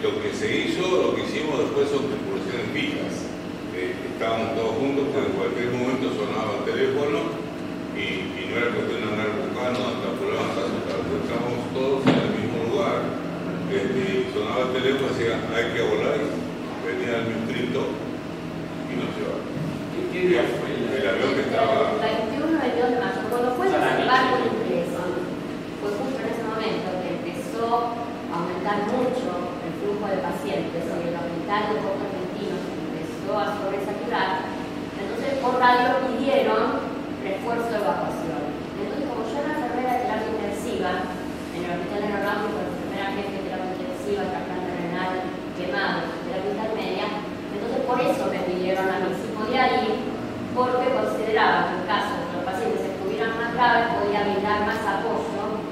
Lo que se hizo, lo que hicimos después son tripulaciones fijas. Estábamos todos juntos, pero en cualquier momento sonaba el teléfono y no era cuestión de andar buscando, hasta problemas, estábamos todos en el mismo lugar. Sonaba el teléfono y decía, hay que volar. Venía el distrito y nos llevaba. ¿Qué día fue el avión que estaba? El 21 y 22 de mayo, cuando fue el desembarco de ingreso, fue justo en ese momento que empezó a aumentar mucho el flujo de pacientes y el hospital de Puerto Argentino se empezó a sobresaturar. Entonces por radio pidieron refuerzo de evacuación. Entonces, como yo era enfermera de terapia intensiva en el hospital aeronáutico, enfermera jefe de terapia intensiva, trasplante renal, quemado, terapia intermedia, entonces por eso me pidieron a mí si podía ir, porque consideraban que en caso de que los pacientes estuvieran más graves podía brindar más apoyo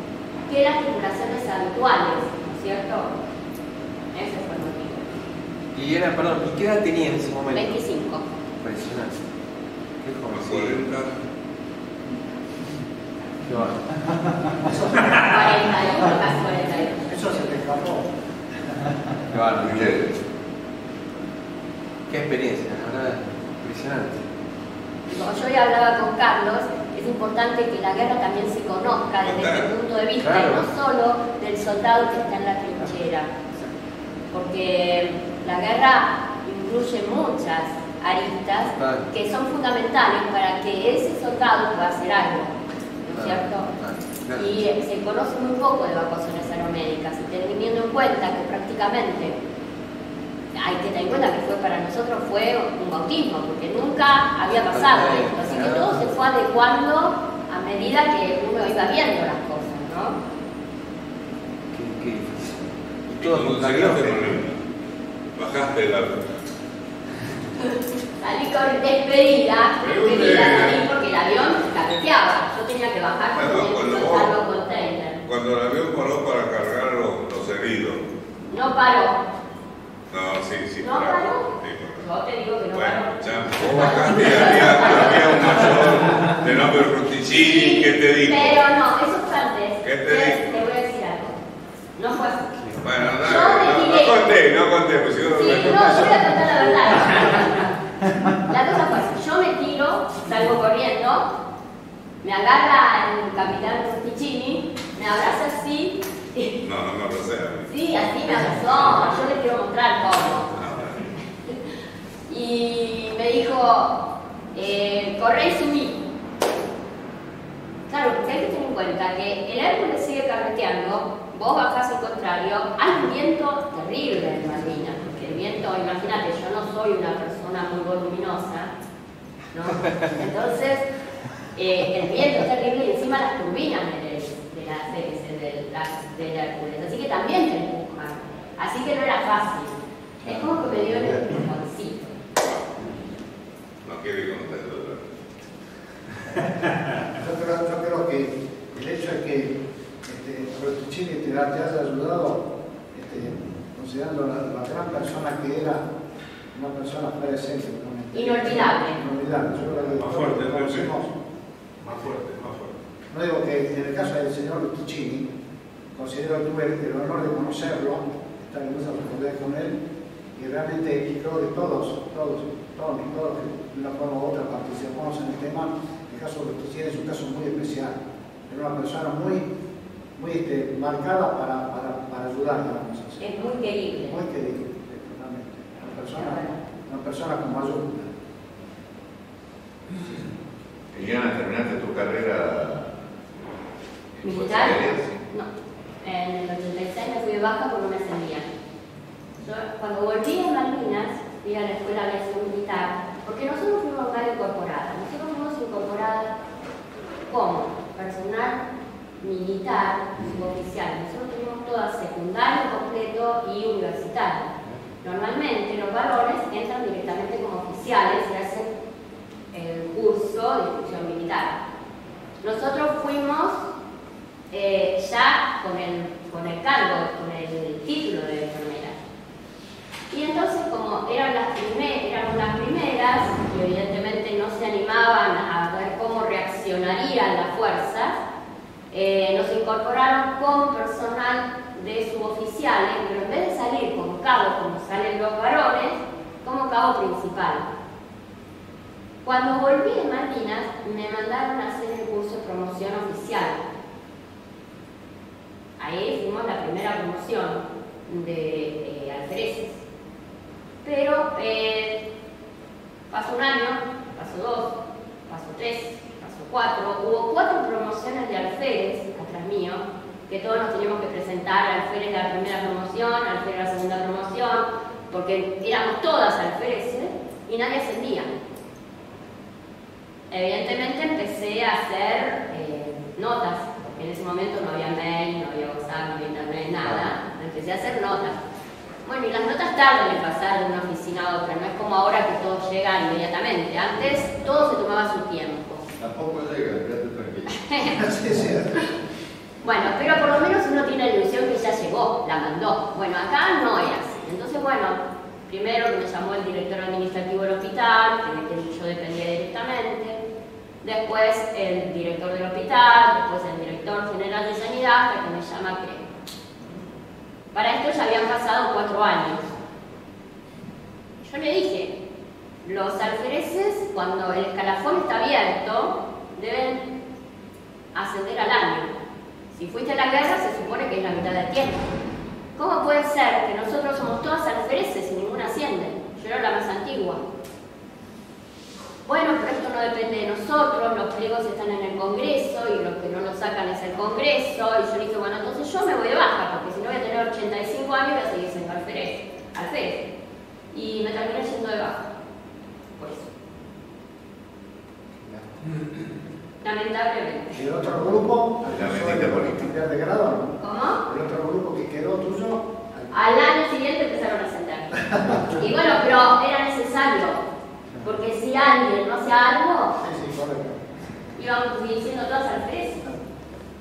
que las tripulaciones habituales, ¿no es cierto? Ese fue el motivo. Y era, perdón, ¿y qué edad tenía en ese momento? 25. Impresionante. Qué joven. 40. Qué bueno. 41, casi 42. Eso se te escapó. Qué bueno. Qué experiencia, la verdad, impresionante. Como yo ya hablaba con Carlos, es importante que la guerra también se conozca desde este punto de vista, y no solo del soldado que está en la trinchera, porque la guerra incluye muchas aristas que son fundamentales para que ese soldado pueda hacer algo, ¿no es cierto? Y se conoce muy poco de evacuaciones aeromédicas, y teniendo en cuenta que prácticamente hay que tener en cuenta que para nosotros fue un bautismo, porque nunca había pasado esto, así que todo se fue adecuando a medida que uno iba viendo las cosas, ¿no? Qué difícil. Y todo con bajaste la... Salí con despedida salí porque el avión capeteaba, yo tenía que bajar con el salvo container. Cuando el avión paró para cargar los heridos. No paró. No, sí. ¿No paró? Yo te digo que no paró. Ya, vos bajaste y había un mayor de nombre Rosticini, ¿qué te dijo? Pero no, eso fue antes. ¿Qué te dijo? Te voy a decir algo. No fue así. Bueno, dale, no conté, pues si no sí, no, yo voy a contar la verdad. La cosa fue así, yo me tiro, salgo corriendo, me agarra el capitán Rosticini, me abraza así. No me abracé a mí. Sí, así me abrazó, yo le quiero mostrar cómo. Y me dijo, corre y subí. Claro, porque hay que tener en cuenta que el Hércules sigue carreteando, vos bajás al contrario, hay un viento terrible en Malvinas, porque el viento, imagínate, yo no soy una persona muy voluminosa, ¿no? Entonces, el viento es terrible y encima las turbinas del Hércules, así que también te empujan, así que no era fácil, es como que me dio el empujoncito. No quiere contar. Yo creo que el hecho de que Rosticini te haya ayudado, considerando la gran persona que era, una persona presente. Inolvidable. Yo creo que más fuerte, más fuerte. No digo que en el caso del señor Rosticini, considero que tuve el honor de conocerlo, estar en esa oportunidad con él, y realmente creo que todos, de una forma u otra participamos en el tema. El caso de Rosticini es un caso muy especial. Era una persona muy marcada para ayudar, digamos así. Es muy querible. Muy querible, totalmente. Una persona con mayúscula. Liliana, ¿terminaste tu carrera militar? No. En el 86 me fui de baja porque no me ascendían. Yo, cuando volví a Malvinas, fui a la escuela de aviación militar, porque nosotros fuimos mal incorporadas. Nosotros fuimos incorporadas como personal militar suboficial. Nosotros tuvimos todas secundario completo y universitario. Normalmente los varones entran directamente como oficiales y hacen el curso de instrucción militar. Nosotros fuimos ya con el cargo, con el título de enfermera. Y entonces, como éramos las primeras, y evidentemente no se animaban a ver cómo reaccionarían las fuerzas, nos incorporaron como personal de suboficiales, pero en vez de salir como cabo, como salen los varones, como cabo principal. Cuando volví de Malvinas, me mandaron a hacer el curso de promoción oficial. Ahí fuimos la primera promoción de alfereces. Pero pasó un año, pasó 2, pasó 3, pasó 4. Hubo 4 promociones de alférez atrás mío, que todos nos teníamos que presentar alférez de la primera promoción, alférez de la segunda promoción, porque éramos todas alféreces y nadie ascendía. Evidentemente empecé a hacer notas, porque en ese momento no había mail, no había WhatsApp, no había internet, nada. Empecé a hacer notas. Bueno, y las notas tardan en pasar de una oficina a otra, no es como ahora que todo llega inmediatamente. Antes todo se tomaba su tiempo. Tampoco llega, quédate tranquilo. Sí, es cierto. Bueno, pero por lo menos uno tiene la ilusión que ya llegó, la mandó. Bueno, acá no era así. Entonces, bueno, primero me llamó el director administrativo del hospital, que yo dependía directamente. Después el director del hospital, después el director general de sanidad, hasta que me llama que para esto ya habían pasado 4 años. Yo le dije, los alfereces, cuando el escalafón está abierto, deben ascender al año. Si fuiste a la guerra, se supone que es la mitad del tiempo. ¿Cómo puede ser que nosotros somos todas alfereces y ninguna asciende? Yo era la más antigua. Bueno, pero esto no depende de nosotros, los pliegos están en el Congreso y los que no lo sacan es el Congreso. Y yo le dije, bueno, entonces yo me voy de baja, porque si no voy a tener 85 años y voy a seguir siendo alférez. Y me terminé yendo de baja. Por eso. Lamentablemente. ¿Y el otro grupo? La medida política. ¿Cambiar de grado? ¿Cómo? ¿El otro grupo que quedó tuyo? Al año siguiente empezaron a sentar. Y bueno, pero era necesario. Porque si alguien no hacía algo, Sí, correcto. íbamos diciendo todas alfereces.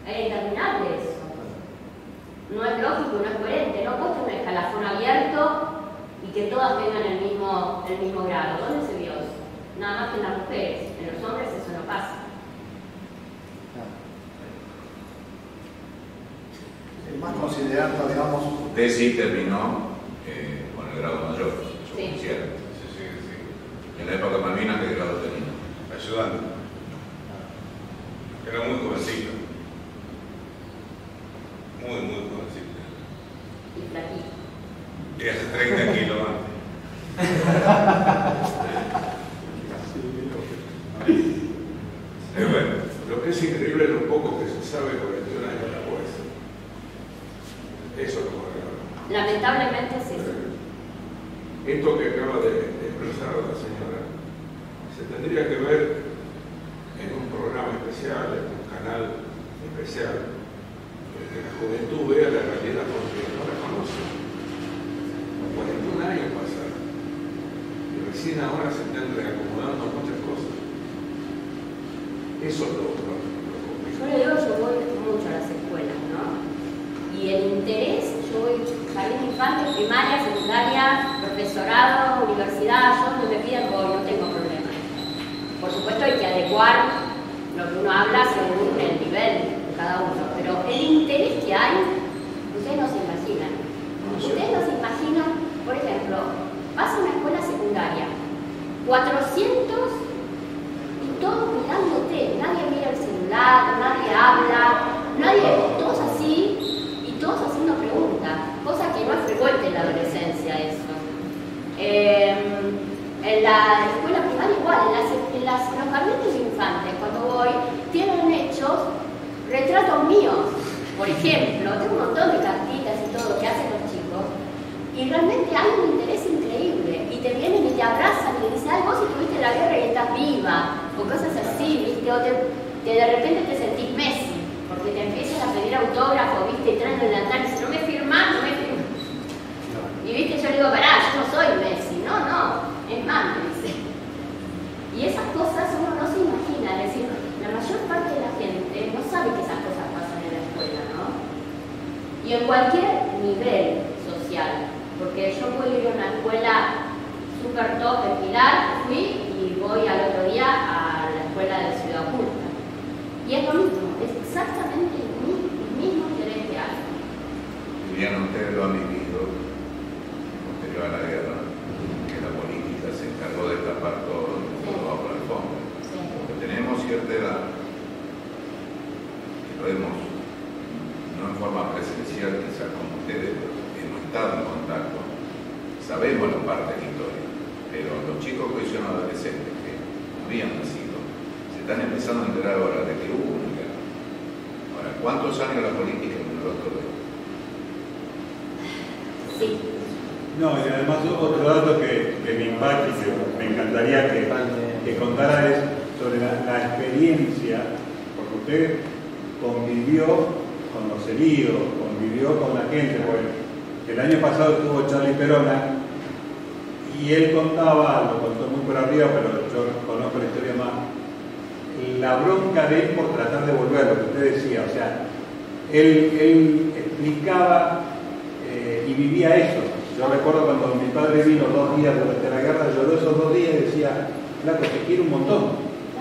Era interminable eso. No es lógico, no es coherente. No puede tener un escalafón abierto y que todas tengan el mismo grado. ¿Dónde se vio eso? Nada más que en las mujeres. En los hombres eso no pasa. Más considerando, digamos... Usted sí terminó con el grado mayor, Sí. oficial. En la época de Malvinas, ¿qué grado tenía? Ayudando. Era muy jovencito. Muy jovencito. Y flaquito. Y hace 30 kilos antes. Bueno. Lo que es increíble es lo poco que se sabe 41 años después. Eso es lo que Lamentablemente sí. Esto que acaba de expresar la señora se tendría que ver en un programa especial, en un canal especial, que la juventud vea la realidad porque no la conoce. 41 años pasaron y recién ahora se están reacomodando muchas cosas. Eso es lo Yo le digo, yo voy mucho a las escuelas, ¿no? Y el interés, yo voy jardín infante, primaria, secundaria, profesorado, universidad, yo no me piden, voy, no tengo problema. Por supuesto hay que adecuar lo que uno habla según el nivel de cada uno, pero el interés que hay, ustedes no se imaginan. Ustedes no se imaginan, por ejemplo, vas a una escuela secundaria, 400 y todos mirándote, nadie mira el celular, nadie habla, todos así y todos haciendo preguntas, cosa que no es frecuente en la adolescencia eso. En la escuela primaria igual, en los jardines de infantes, cuando voy, tienen hechos retratos míos, por ejemplo, tengo un montón de cartitas y todo que hacen los chicos, y realmente hay un interés increíble, y te vienen y te abrazan y te dicen, ay, vos estuviste en la guerra y estás viva, o cosas así, ¿viste? O que de repente te sentís Messi, porque te empiezan a pedir autógrafo, ¿viste? Y traen el delantal y dicen, no me firmás, no me firmás. Y viste, yo le digo, pará, yo no soy Messi, no, es más, me dice. Y esas cosas uno no se imagina, es decir, la mayor parte de la gente no sabe que esas cosas pasan en la escuela, ¿no? Y en cualquier nivel social, porque yo puedo ir a una escuela super top en Pilar, fui y voy al otro día a la escuela de Ciudad Oculta. Y es lo mismo, es exactamente el mismo interés que hay. Viviana, ustedes lo han vivido posterior a la guerra, que la política se encargó de tapar todo bajo la alfombra. Sí. Porque tenemos cierta edad, que lo vemos no en forma presencial, quizás como ustedes, pero hemos estado en contacto, sabemos la parte de la historia, pero los chicos que hoy son adolescentes, que habían nacido, se están empezando a enterar ahora de que hubo una guerra. Ahora, ¿cuántos años la política en el otro lado? Sí. No, y además otro dato que me impacta y que me encantaría que contara es sobre la experiencia, porque usted convivió con los heridos, convivió con la gente. Bueno, el año pasado estuvo Charlie Perona y él contaba, lo contó muy por arriba, pero yo conozco la historia más, la bronca de él por tratar de volver, lo que usted decía, o sea, él explicaba y vivía eso. Yo recuerdo cuando mi padre vino 2 días durante la guerra, lloró esos 2 días y decía, flaco, te quiero un montón,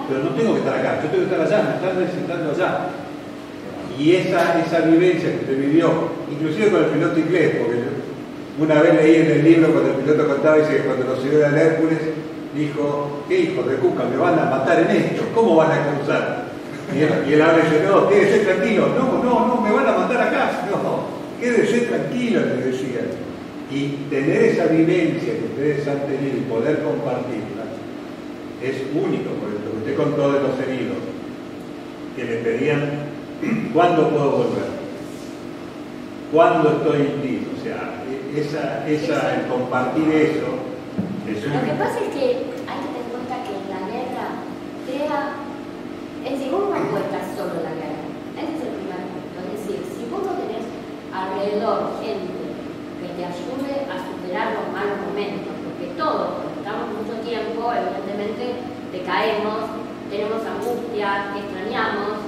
pero no tengo que estar acá, yo tengo que estar allá, me están necesitando allá. Y esa vivencia que usted vivió, inclusive con el piloto inglés, porque yo una vez leí en el libro cuando el piloto contaba, dice que cuando lo subió al Hércules, dijo, ¿qué hijo de cuca? Me van a matar en esto, ¿cómo van a cruzar? Y él habla y dice, no, quédese tranquilo, no, me van a matar acá, no, quédese tranquilo, le decía. Y tener esa vivencia que ustedes han tenido y poder compartirla es único, por lo que usted contó de los heridos, que le pedían, ¿cuándo puedo volver? ¿Cuándo estoy listo? O sea, el compartir eso es único. Lo que pasa es que hay que tener en cuenta que la guerra es decir, uno no puede estar solo en la guerra. Ese es el primer punto. Es decir, si vos no tenés alrededor gente que te ayude a superar los malos momentos, porque todos, cuando estamos mucho tiempo, evidentemente decaemos, tenemos angustia, extrañamos,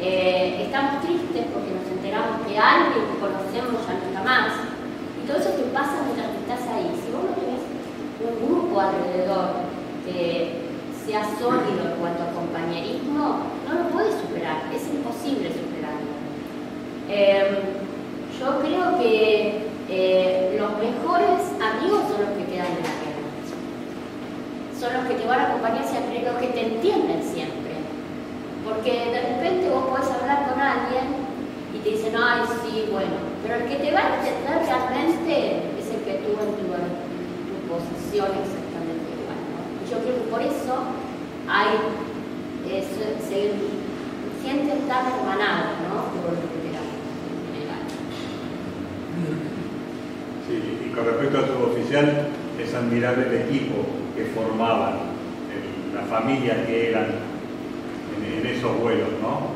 estamos tristes porque nos enteramos que alguien que conocemos ya no está más, y todo eso te pasa mientras estás ahí. Si vos no tenés un grupo alrededor que sea sólido en cuanto a compañerismo, no lo puedes superar, es imposible superarlo. Yo creo que los mejores amigos son los que quedan en la guerra. Son los que te van a acompañar siempre, los que te entienden siempre. Porque de repente vos podés hablar con alguien y te dicen, ay, sí, bueno. Pero el que te va a entender realmente es el que tuvo en tu posición exactamente igual, ¿no? Y yo creo que por eso se sienten tan hermanados, ¿no? Por lo que te dan. Sí, y con respecto a tu oficial, es admirable el equipo que formaban, la familia que eran en esos vuelos, ¿no?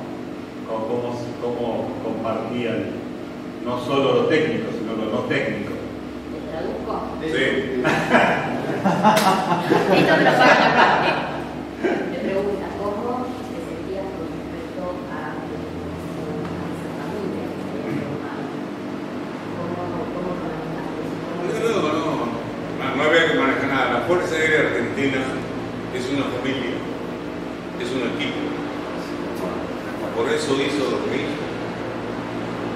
Cómo compartían no solo lo técnico, sino lo no técnico. ¿Te traduzco? Sí. Esto me lo pagan aparte. Me pregunta, ¿cómo te sentías con respecto a esa familia? No había que manejar nada. La Fuerza Aérea Argentina es una familia, es un equipo. Por eso hizo lo que hizo.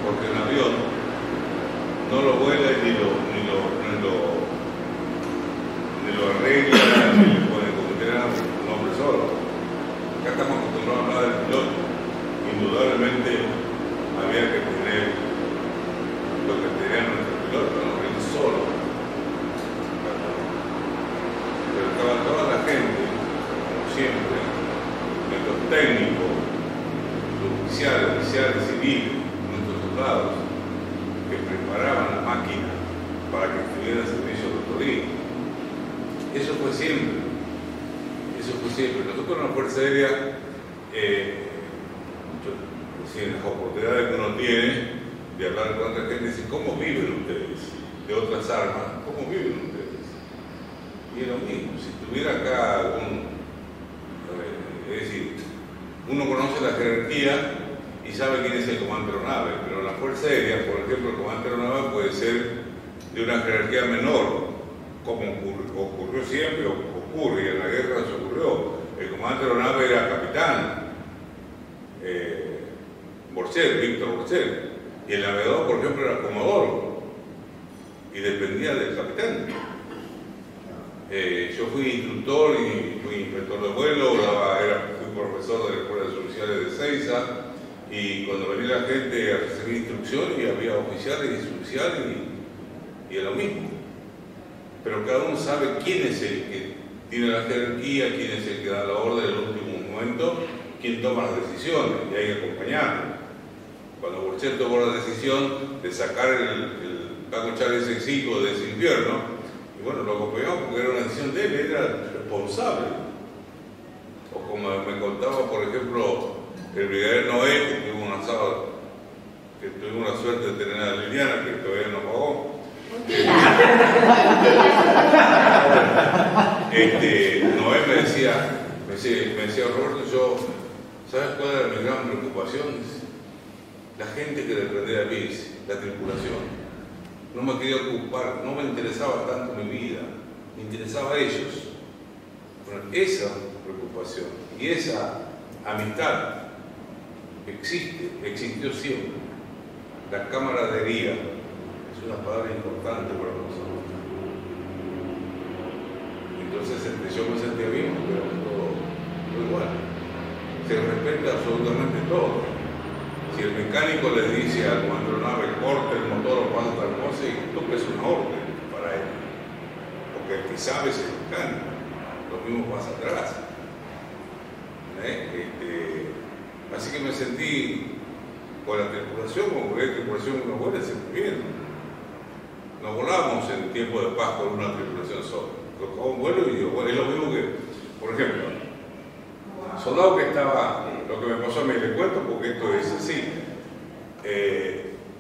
Porque el avión no lo vuela ni lo arregla, ni le puede cometer a un hombre solo. Acá estamos acostumbrados a hablar del piloto. Indudablemente había que tener lo que tenían nuestros pilotos, no él solo. Pero estaba toda la gente, como siempre, nuestros técnicos, los oficiales civiles, nuestros soldados, que preparaban la máquina para que estuviera en servicio de autoría. Eso fue siempre. Nosotros en la Fuerza Aérea, en las oportunidades que uno tiene de hablar con otra gente, dice, ¿cómo viven ustedes? De otras armas, ¿cómo viven ustedes? Y es lo mismo, si tuviera acá algún... es decir, uno conoce la jerarquía y sabe quién es el comandante de aeronave, pero en la Fuerza Aérea, por ejemplo, el comandante de aeronave puede ser de una jerarquía menor, como ocurrió siempre, ocurre, y en la guerra se ocurrió. El comandante de aeronave era capitán, Víctor Borcel, y el navegador, por ejemplo, era comodoro, y dependía del capitán. Yo fui instructor y fui inspector de vuelo, fui profesor de la Escuela de Oficiales de Ezeiza, y cuando venía la gente a recibir instrucción y había oficiales y suboficiales y es lo mismo. Pero cada uno sabe quién es el que tiene la jerarquía, quién es el que da la orden en el último momento, quién toma las decisiones, y hay que acompañarlo. Cuando Borcel tomó la decisión de sacar el Paco Chávez 65 de ese infierno, y bueno, lo acompañamos porque era una decisión de él, era responsable. O como me contaba, por ejemplo, el brigadier Noé, que tuvo un asado, que tuvimos la suerte de tener a Liliana, que todavía no pagó. Noé me decía, Roberto, ¿sabes cuál era mi gran preocupación? la gente que dependía de mí, la tripulación. No me quería ocupar, no me interesaba tanto mi vida, me interesaba a ellos. Bueno, esa preocupación y esa amistad existió siempre. La camaradería es una palabra importante para nosotros. Entonces yo me sentía bien, pero todo igual. Se respeta absolutamente todo. Si el mecánico le dice al comandante de la nave, corte el motor o pasa tal cosa, y esto es una orden para él. Porque el que sabe es el mecánico. Lo mismo pasa atrás. Así que me sentí con la tripulación, como la tripulación no vuela siempre bien. No volamos en tiempo de paz con una tripulación sola. Tocaba un vuelo y yo, bueno, es lo mismo que, por ejemplo, soldado que estaba, lo que me pasó a mí, le cuento porque esto es así,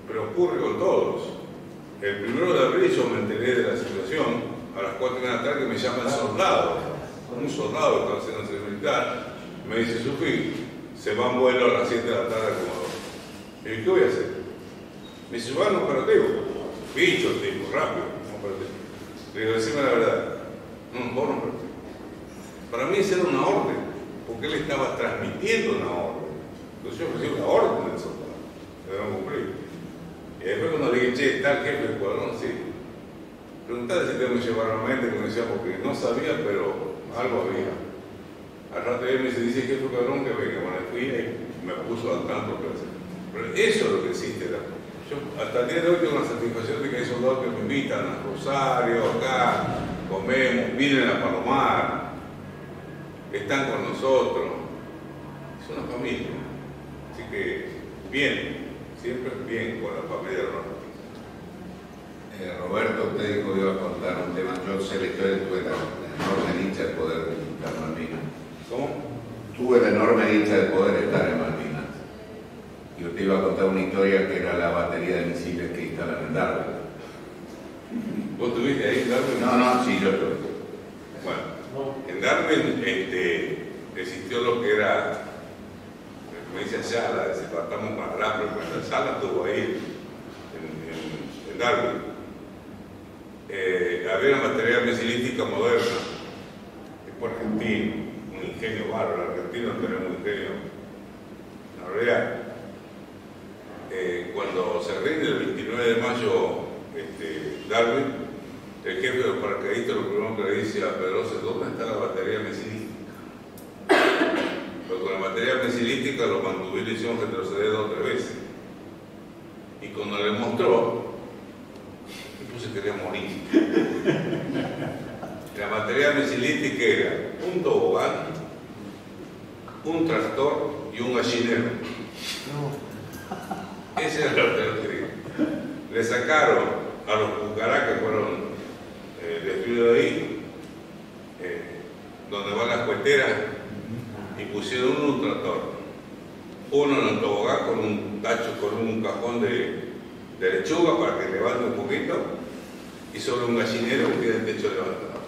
pero ocurre con todos. El 1 de abril yo me enteré de la situación, a las 4 de la tarde me llama el soldado, un soldado que estaba haciendo el servicio militar, me dice, Sufi, se va en vuelo a las 7 de la tarde como 2. Y ¿qué voy a hacer? Me dice, va en operativo. Bicho el tipo, rápido, no operativo. Le digo, decime la verdad. No, vos no operativo. Para mí esa era una orden, porque él estaba transmitiendo una orden. Entonces yo recibí una orden del soldado, que no cumplí. Y después cuando le dije, che, está el jefe del escuadrón, sí. Preguntale si tengo que llevar a la mente, como decía, porque no sabía, pero algo había. Al rato él me dice, jefe del escuadrón, que venga. Bueno, fui y me puso al tanto que hacer. Pero eso es lo que existe. Yo hasta el día de hoy tengo la satisfacción de que hay soldados que me invitan a Rosario, acá, comemos, vienen a Palomar, están con nosotros. Es una familia. Así que, bien, siempre bien con la familia de los Roberto, usted dijo que iba a contar un tema. Yo sé la historia, tuve la enorme dicha de poder visitar Malvinas. ¿Cómo? Tuve la enorme dicha de poder estar en Malvinas. Y usted iba a contar una historia que era la batería de misiles que instalan en Darwin. ¿Vos estuviste ahí en Darwin? No, sí, yo estuve. Bueno, en Darwin existió lo que era, como dice Ayala, si partamos con alambre, pues Ayala estuvo ahí en Darwin. Había una batería misilística moderna, es por argentino, un ingenio bárbaro. Argentinos tenemos un ingenio, la realidad. Cuando se rinde el 29 de mayo Darwin, el jefe de los paracaidistas lo primero que le dice a Pedrosa, ¿dónde está la batería misilística? Pero con la batería misilística lo mantuvieron y le hicieron retroceder 2 o 3 veces. Y cuando le mostró, el tipo se quería morir. La batería misilística era un tobogán, un tractor y un gallinero. Ese era lo que le sacaron a los Pucará que fueron destruidos ahí, donde van las cueteras, y pusieron un tractor, uno en el tobogán con un tacho, con un cajón de lechuga para que levante un poquito, y sobre un gallinero que tiene el techo levantado.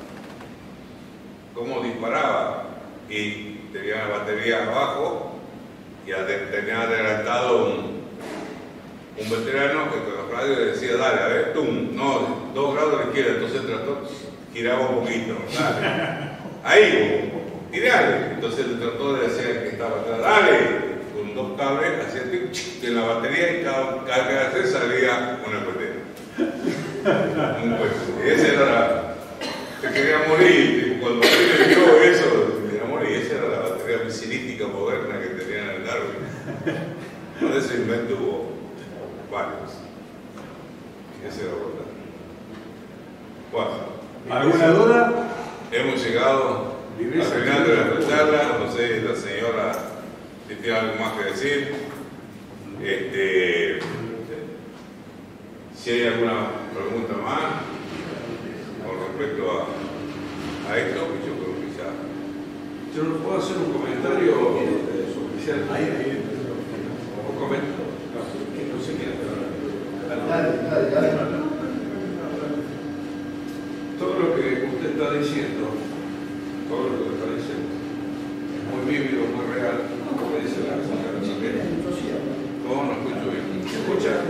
¿Cómo disparaba? Y tenía la batería abajo y tenía adelantado un veterano que con la radio le decía, dale, a ver, no, 2 grados a la izquierda, entonces el tractor giraba un poquito, dale, ahí, tirale. Entonces el tractor le decía que estaba atrás, dale, con 2 cables, hacía en la batería y cada que hacía salía una cuetera. Un cohete. Esa era se quería morir, cuando él vio eso, se quería morir. Esa era la batería misilística moderna que tenían en Darwin. Por ese invento hubo varios. Ese era verdad. Bueno, ¿alguna duda? Hemos llegado al final de la charla. No sé, la señora, si tiene algo más que decir. Si hay alguna pregunta más con respecto a esto, yo creo que ya. Yo no puedo hacer un comentario oficial. Un comentario. No sé qué. Dale. Todo lo que usted está diciendo, es muy vívido, muy real, como dice la señora Chiquera. No, no escucho bien. escucha,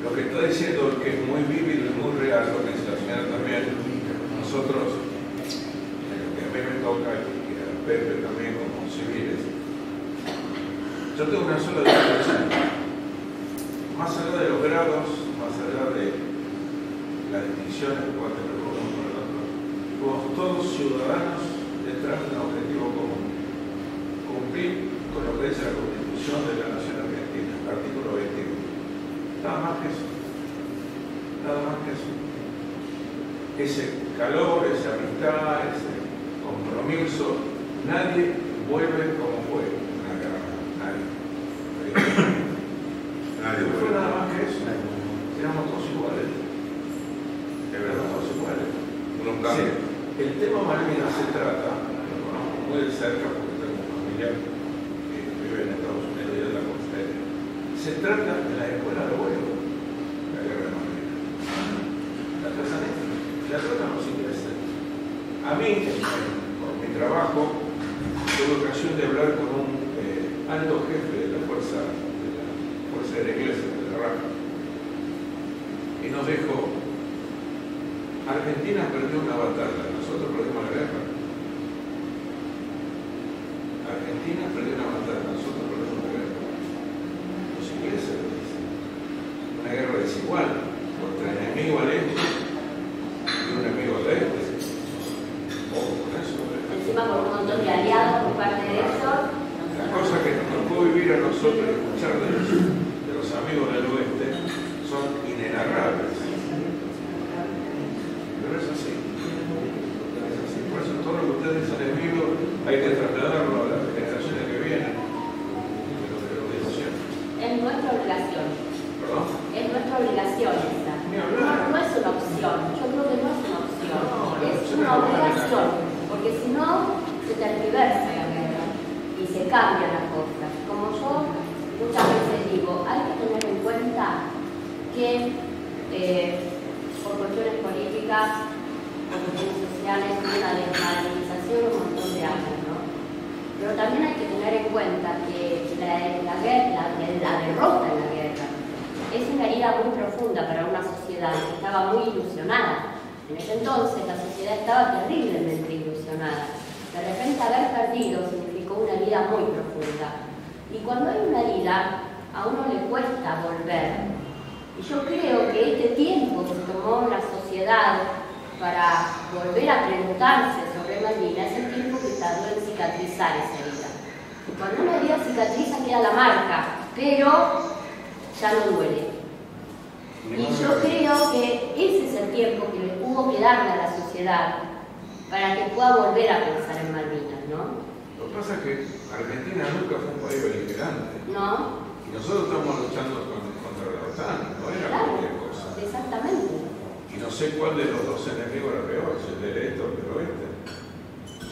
lo que está diciendo es que es muy vívido y muy real, lo que dice la señora también. Nosotros, en lo que a mí me toca y a Pepe también como civiles, yo tengo una sola definición. Más allá de los grados, más allá de las distinciones que pueda tener uno con el otro, somos todos ciudadanos detrás de un objetivo común: cumplir con lo que dice la Constitución de la Nación Argentina, artículo 21. Nada más que eso. Nada más que eso. Ese calor, esa amistad, ese compromiso, nadie vuelve como fue una guerra. Nadie. Nadie vuelve. No fue nada más que eso. Éramos todos iguales. De verdad, todos iguales. Unos cambios. Sí. El tema Malvinas se trata, lo conozco muy de cerca porque tengo un familiar que vive en Estados Unidos y es la costeña. Se trata de la escuela de vuelo, la guerra de Malvinas. La tratan los ingleses. A mí, por mi trabajo, tuve ocasión de hablar con un alto jefe de la Fuerza Aérea Inglesa, de la RAF, y nos dijo: Argentina perdió una batalla, nosotros perdimos la guerra. Argentina perdió una batalla, nosotros perdimos la guerra. Los ingleses lo dicen. Una guerra desigual, contra el enemigo al este y un enemigo al este. Encima por un montón de aliados por parte de ellos. Las cosas que nos tocó vivir a nosotros y escuchar de los amigos del oeste son inenarrables. Pero es así. Es así. Por eso todo lo que ustedes dicen en vivo hay que trasladarlo a las generaciones que vienen. Es nuestra obligación. ¿Perdón? Es nuestra obligación esa. No es una opción. Yo creo que no es una opción. Es una obligación. Porque si no, se tergiversa la guerra y se cambian las cosas. Como yo muchas veces digo, hay que tener en cuenta que por cuestiones políticas, por cuestiones sociales, hay una desvalorización un montón de años, ¿no? Pero también hay que tener en cuenta que la derrota en la guerra es una herida muy profunda para una sociedad que estaba muy ilusionada. En ese entonces la sociedad estaba terriblemente ilusionada. De repente haber perdido significó una herida muy profunda. Y cuando hay una herida, a uno le cuesta volver. Y yo creo que este tiempo que tomó la sociedad para volver a preguntarse sobre Malvinas es el tiempo que tardó en cicatrizar esa herida. Y cuando una herida cicatriza queda la marca, pero ya no duele. Y yo creo que ese es el tiempo que le hubo que darle a la sociedad para que pueda volver a pensar en Malvinas, ¿no? Lo que pasa es que Argentina nunca fue un país beligerante. ¿No? Y nosotros estamos luchando contra la OTAN, no era cualquier cosa. Exactamente. Y no sé cuál de los dos enemigos era peor, si el del este o el del oeste.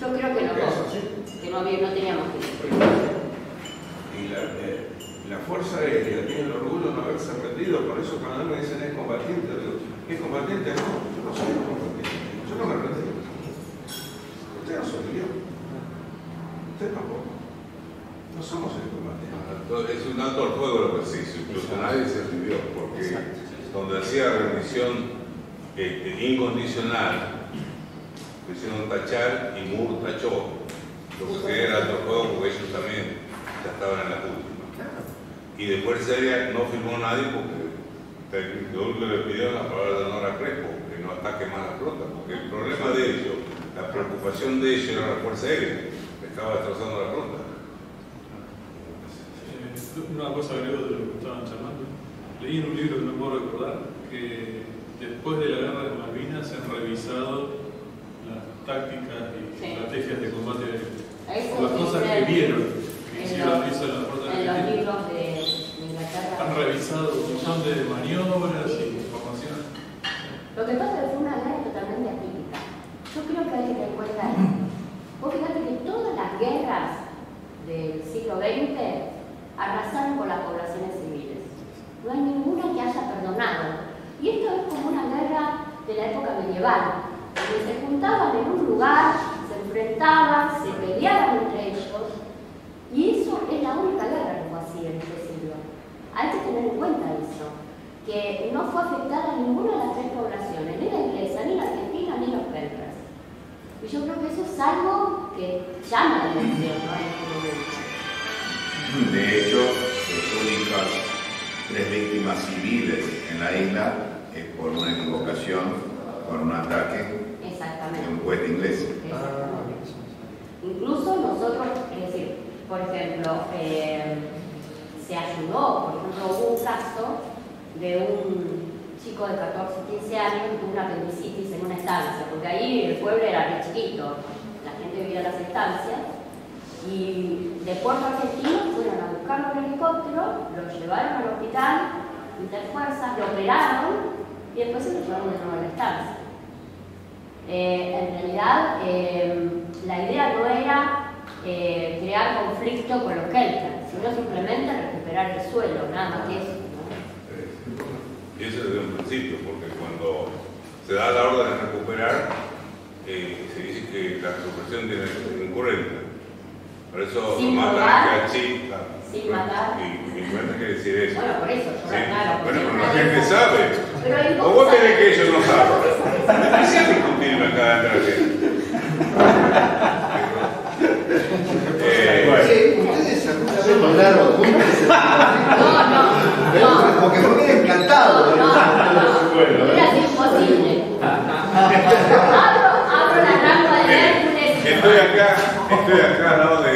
Yo creo que los dos, que no teníamos que ir. Y la Fuerza Aérea tiene el orgullo de no haberse rendido, por eso cuando me dicen es combatiente, digo, ¿es combatiente? No, yo no soy combatiente, yo no me rendí. Usted no soy yo, usted tampoco. No somos el combatiente. Es un alto al fuego lo que se hizo, incluso nadie se rindió, porque donde hacía rendición incondicional, lo hicieron tachar y Moore tachó lo que era alto fuego, porque ellos también ya estaban en la última. Y de Fuerza Aérea no firmó nadie porque lo único que le pidieron la palabra de honor a Crespo, que no ataque más la flota, porque el problema de ellos, la preocupación de ellos era la Fuerza Aérea, que estaba destrozando la flota. Una cosa agrego de lo que estaban charlando. Leí en un libro que no puedo recordar que después de la guerra de Malvinas se han revisado las tácticas y estrategias de combate por las cosas que vieron. En los libros de Inglaterra. Han revisado un montón de maniobras y información. Lo que pasa es que fue una guerra totalmente atípica. Yo creo que hay que tener en cuenta esto. Vos fíjate que todas las guerras del siglo XX arrasaron con las poblaciones civiles. No hay ninguna que haya perdonado. Y esto es como una guerra de la época medieval, donde se juntaban en un lugar, se enfrentaban, se peleaban entre ellos. Y eso es la única guerra que fue así en este siglo. Hay que tener en cuenta eso, que no fue afectada ninguna de las tres poblaciones, ni la inglesa, ni la argentina, ni los kelters. Y yo creo que eso es algo que llama la atención, ¿no? En este momento. De hecho, las únicas 3 víctimas civiles en la isla es por una equivocación, por un ataque de un cohete inglés. Incluso nosotros, es decir, por ejemplo, se ayudó, por ejemplo, hubo un caso de un chico de 14, 15 años que tuvo una apendicitis en una estancia, porque ahí el pueblo era muy chiquito, la gente vivía en las estancias, y de Puerto Argentino fueron a buscarlo en helicóptero, lo llevaron al hospital, interfuerzas, lo operaron y después se lo llevaron de nuevo a la estancia. En realidad, la idea no era crear conflicto con los kelters, sino simplemente recuperar el suelo, nada más que eso. Y eso desde un principio, porque cuando se da la orden de recuperar, se dice que la recuperación tiene que ser concurrente. Por eso sin matan matar, a chica. sin matar. Y mi cuenta quiere decir eso. Bueno, por eso, yo sí. claro. Bueno, pero la gente sabe. Pero ¿O vos tenés que ellos no saben? ¿Qué se discutir acá dentro de ¿Ustedes alguna vez lograron juntos? No. Porque me hubiera encantado. No. Era imposible. Abro la rampa de Hércules. Estoy acá al lado de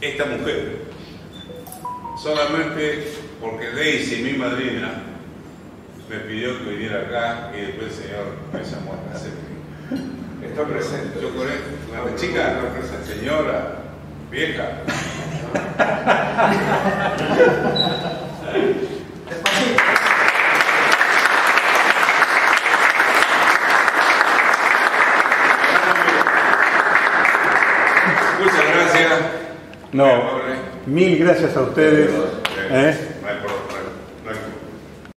esta mujer. Solamente porque Daisy, mi madrina, me pidió que viniera acá y después el señor me llamó a hacer. Está presente. Yo con una chica, señora, vieja. Muchas gracias. No, mil gracias a ustedes.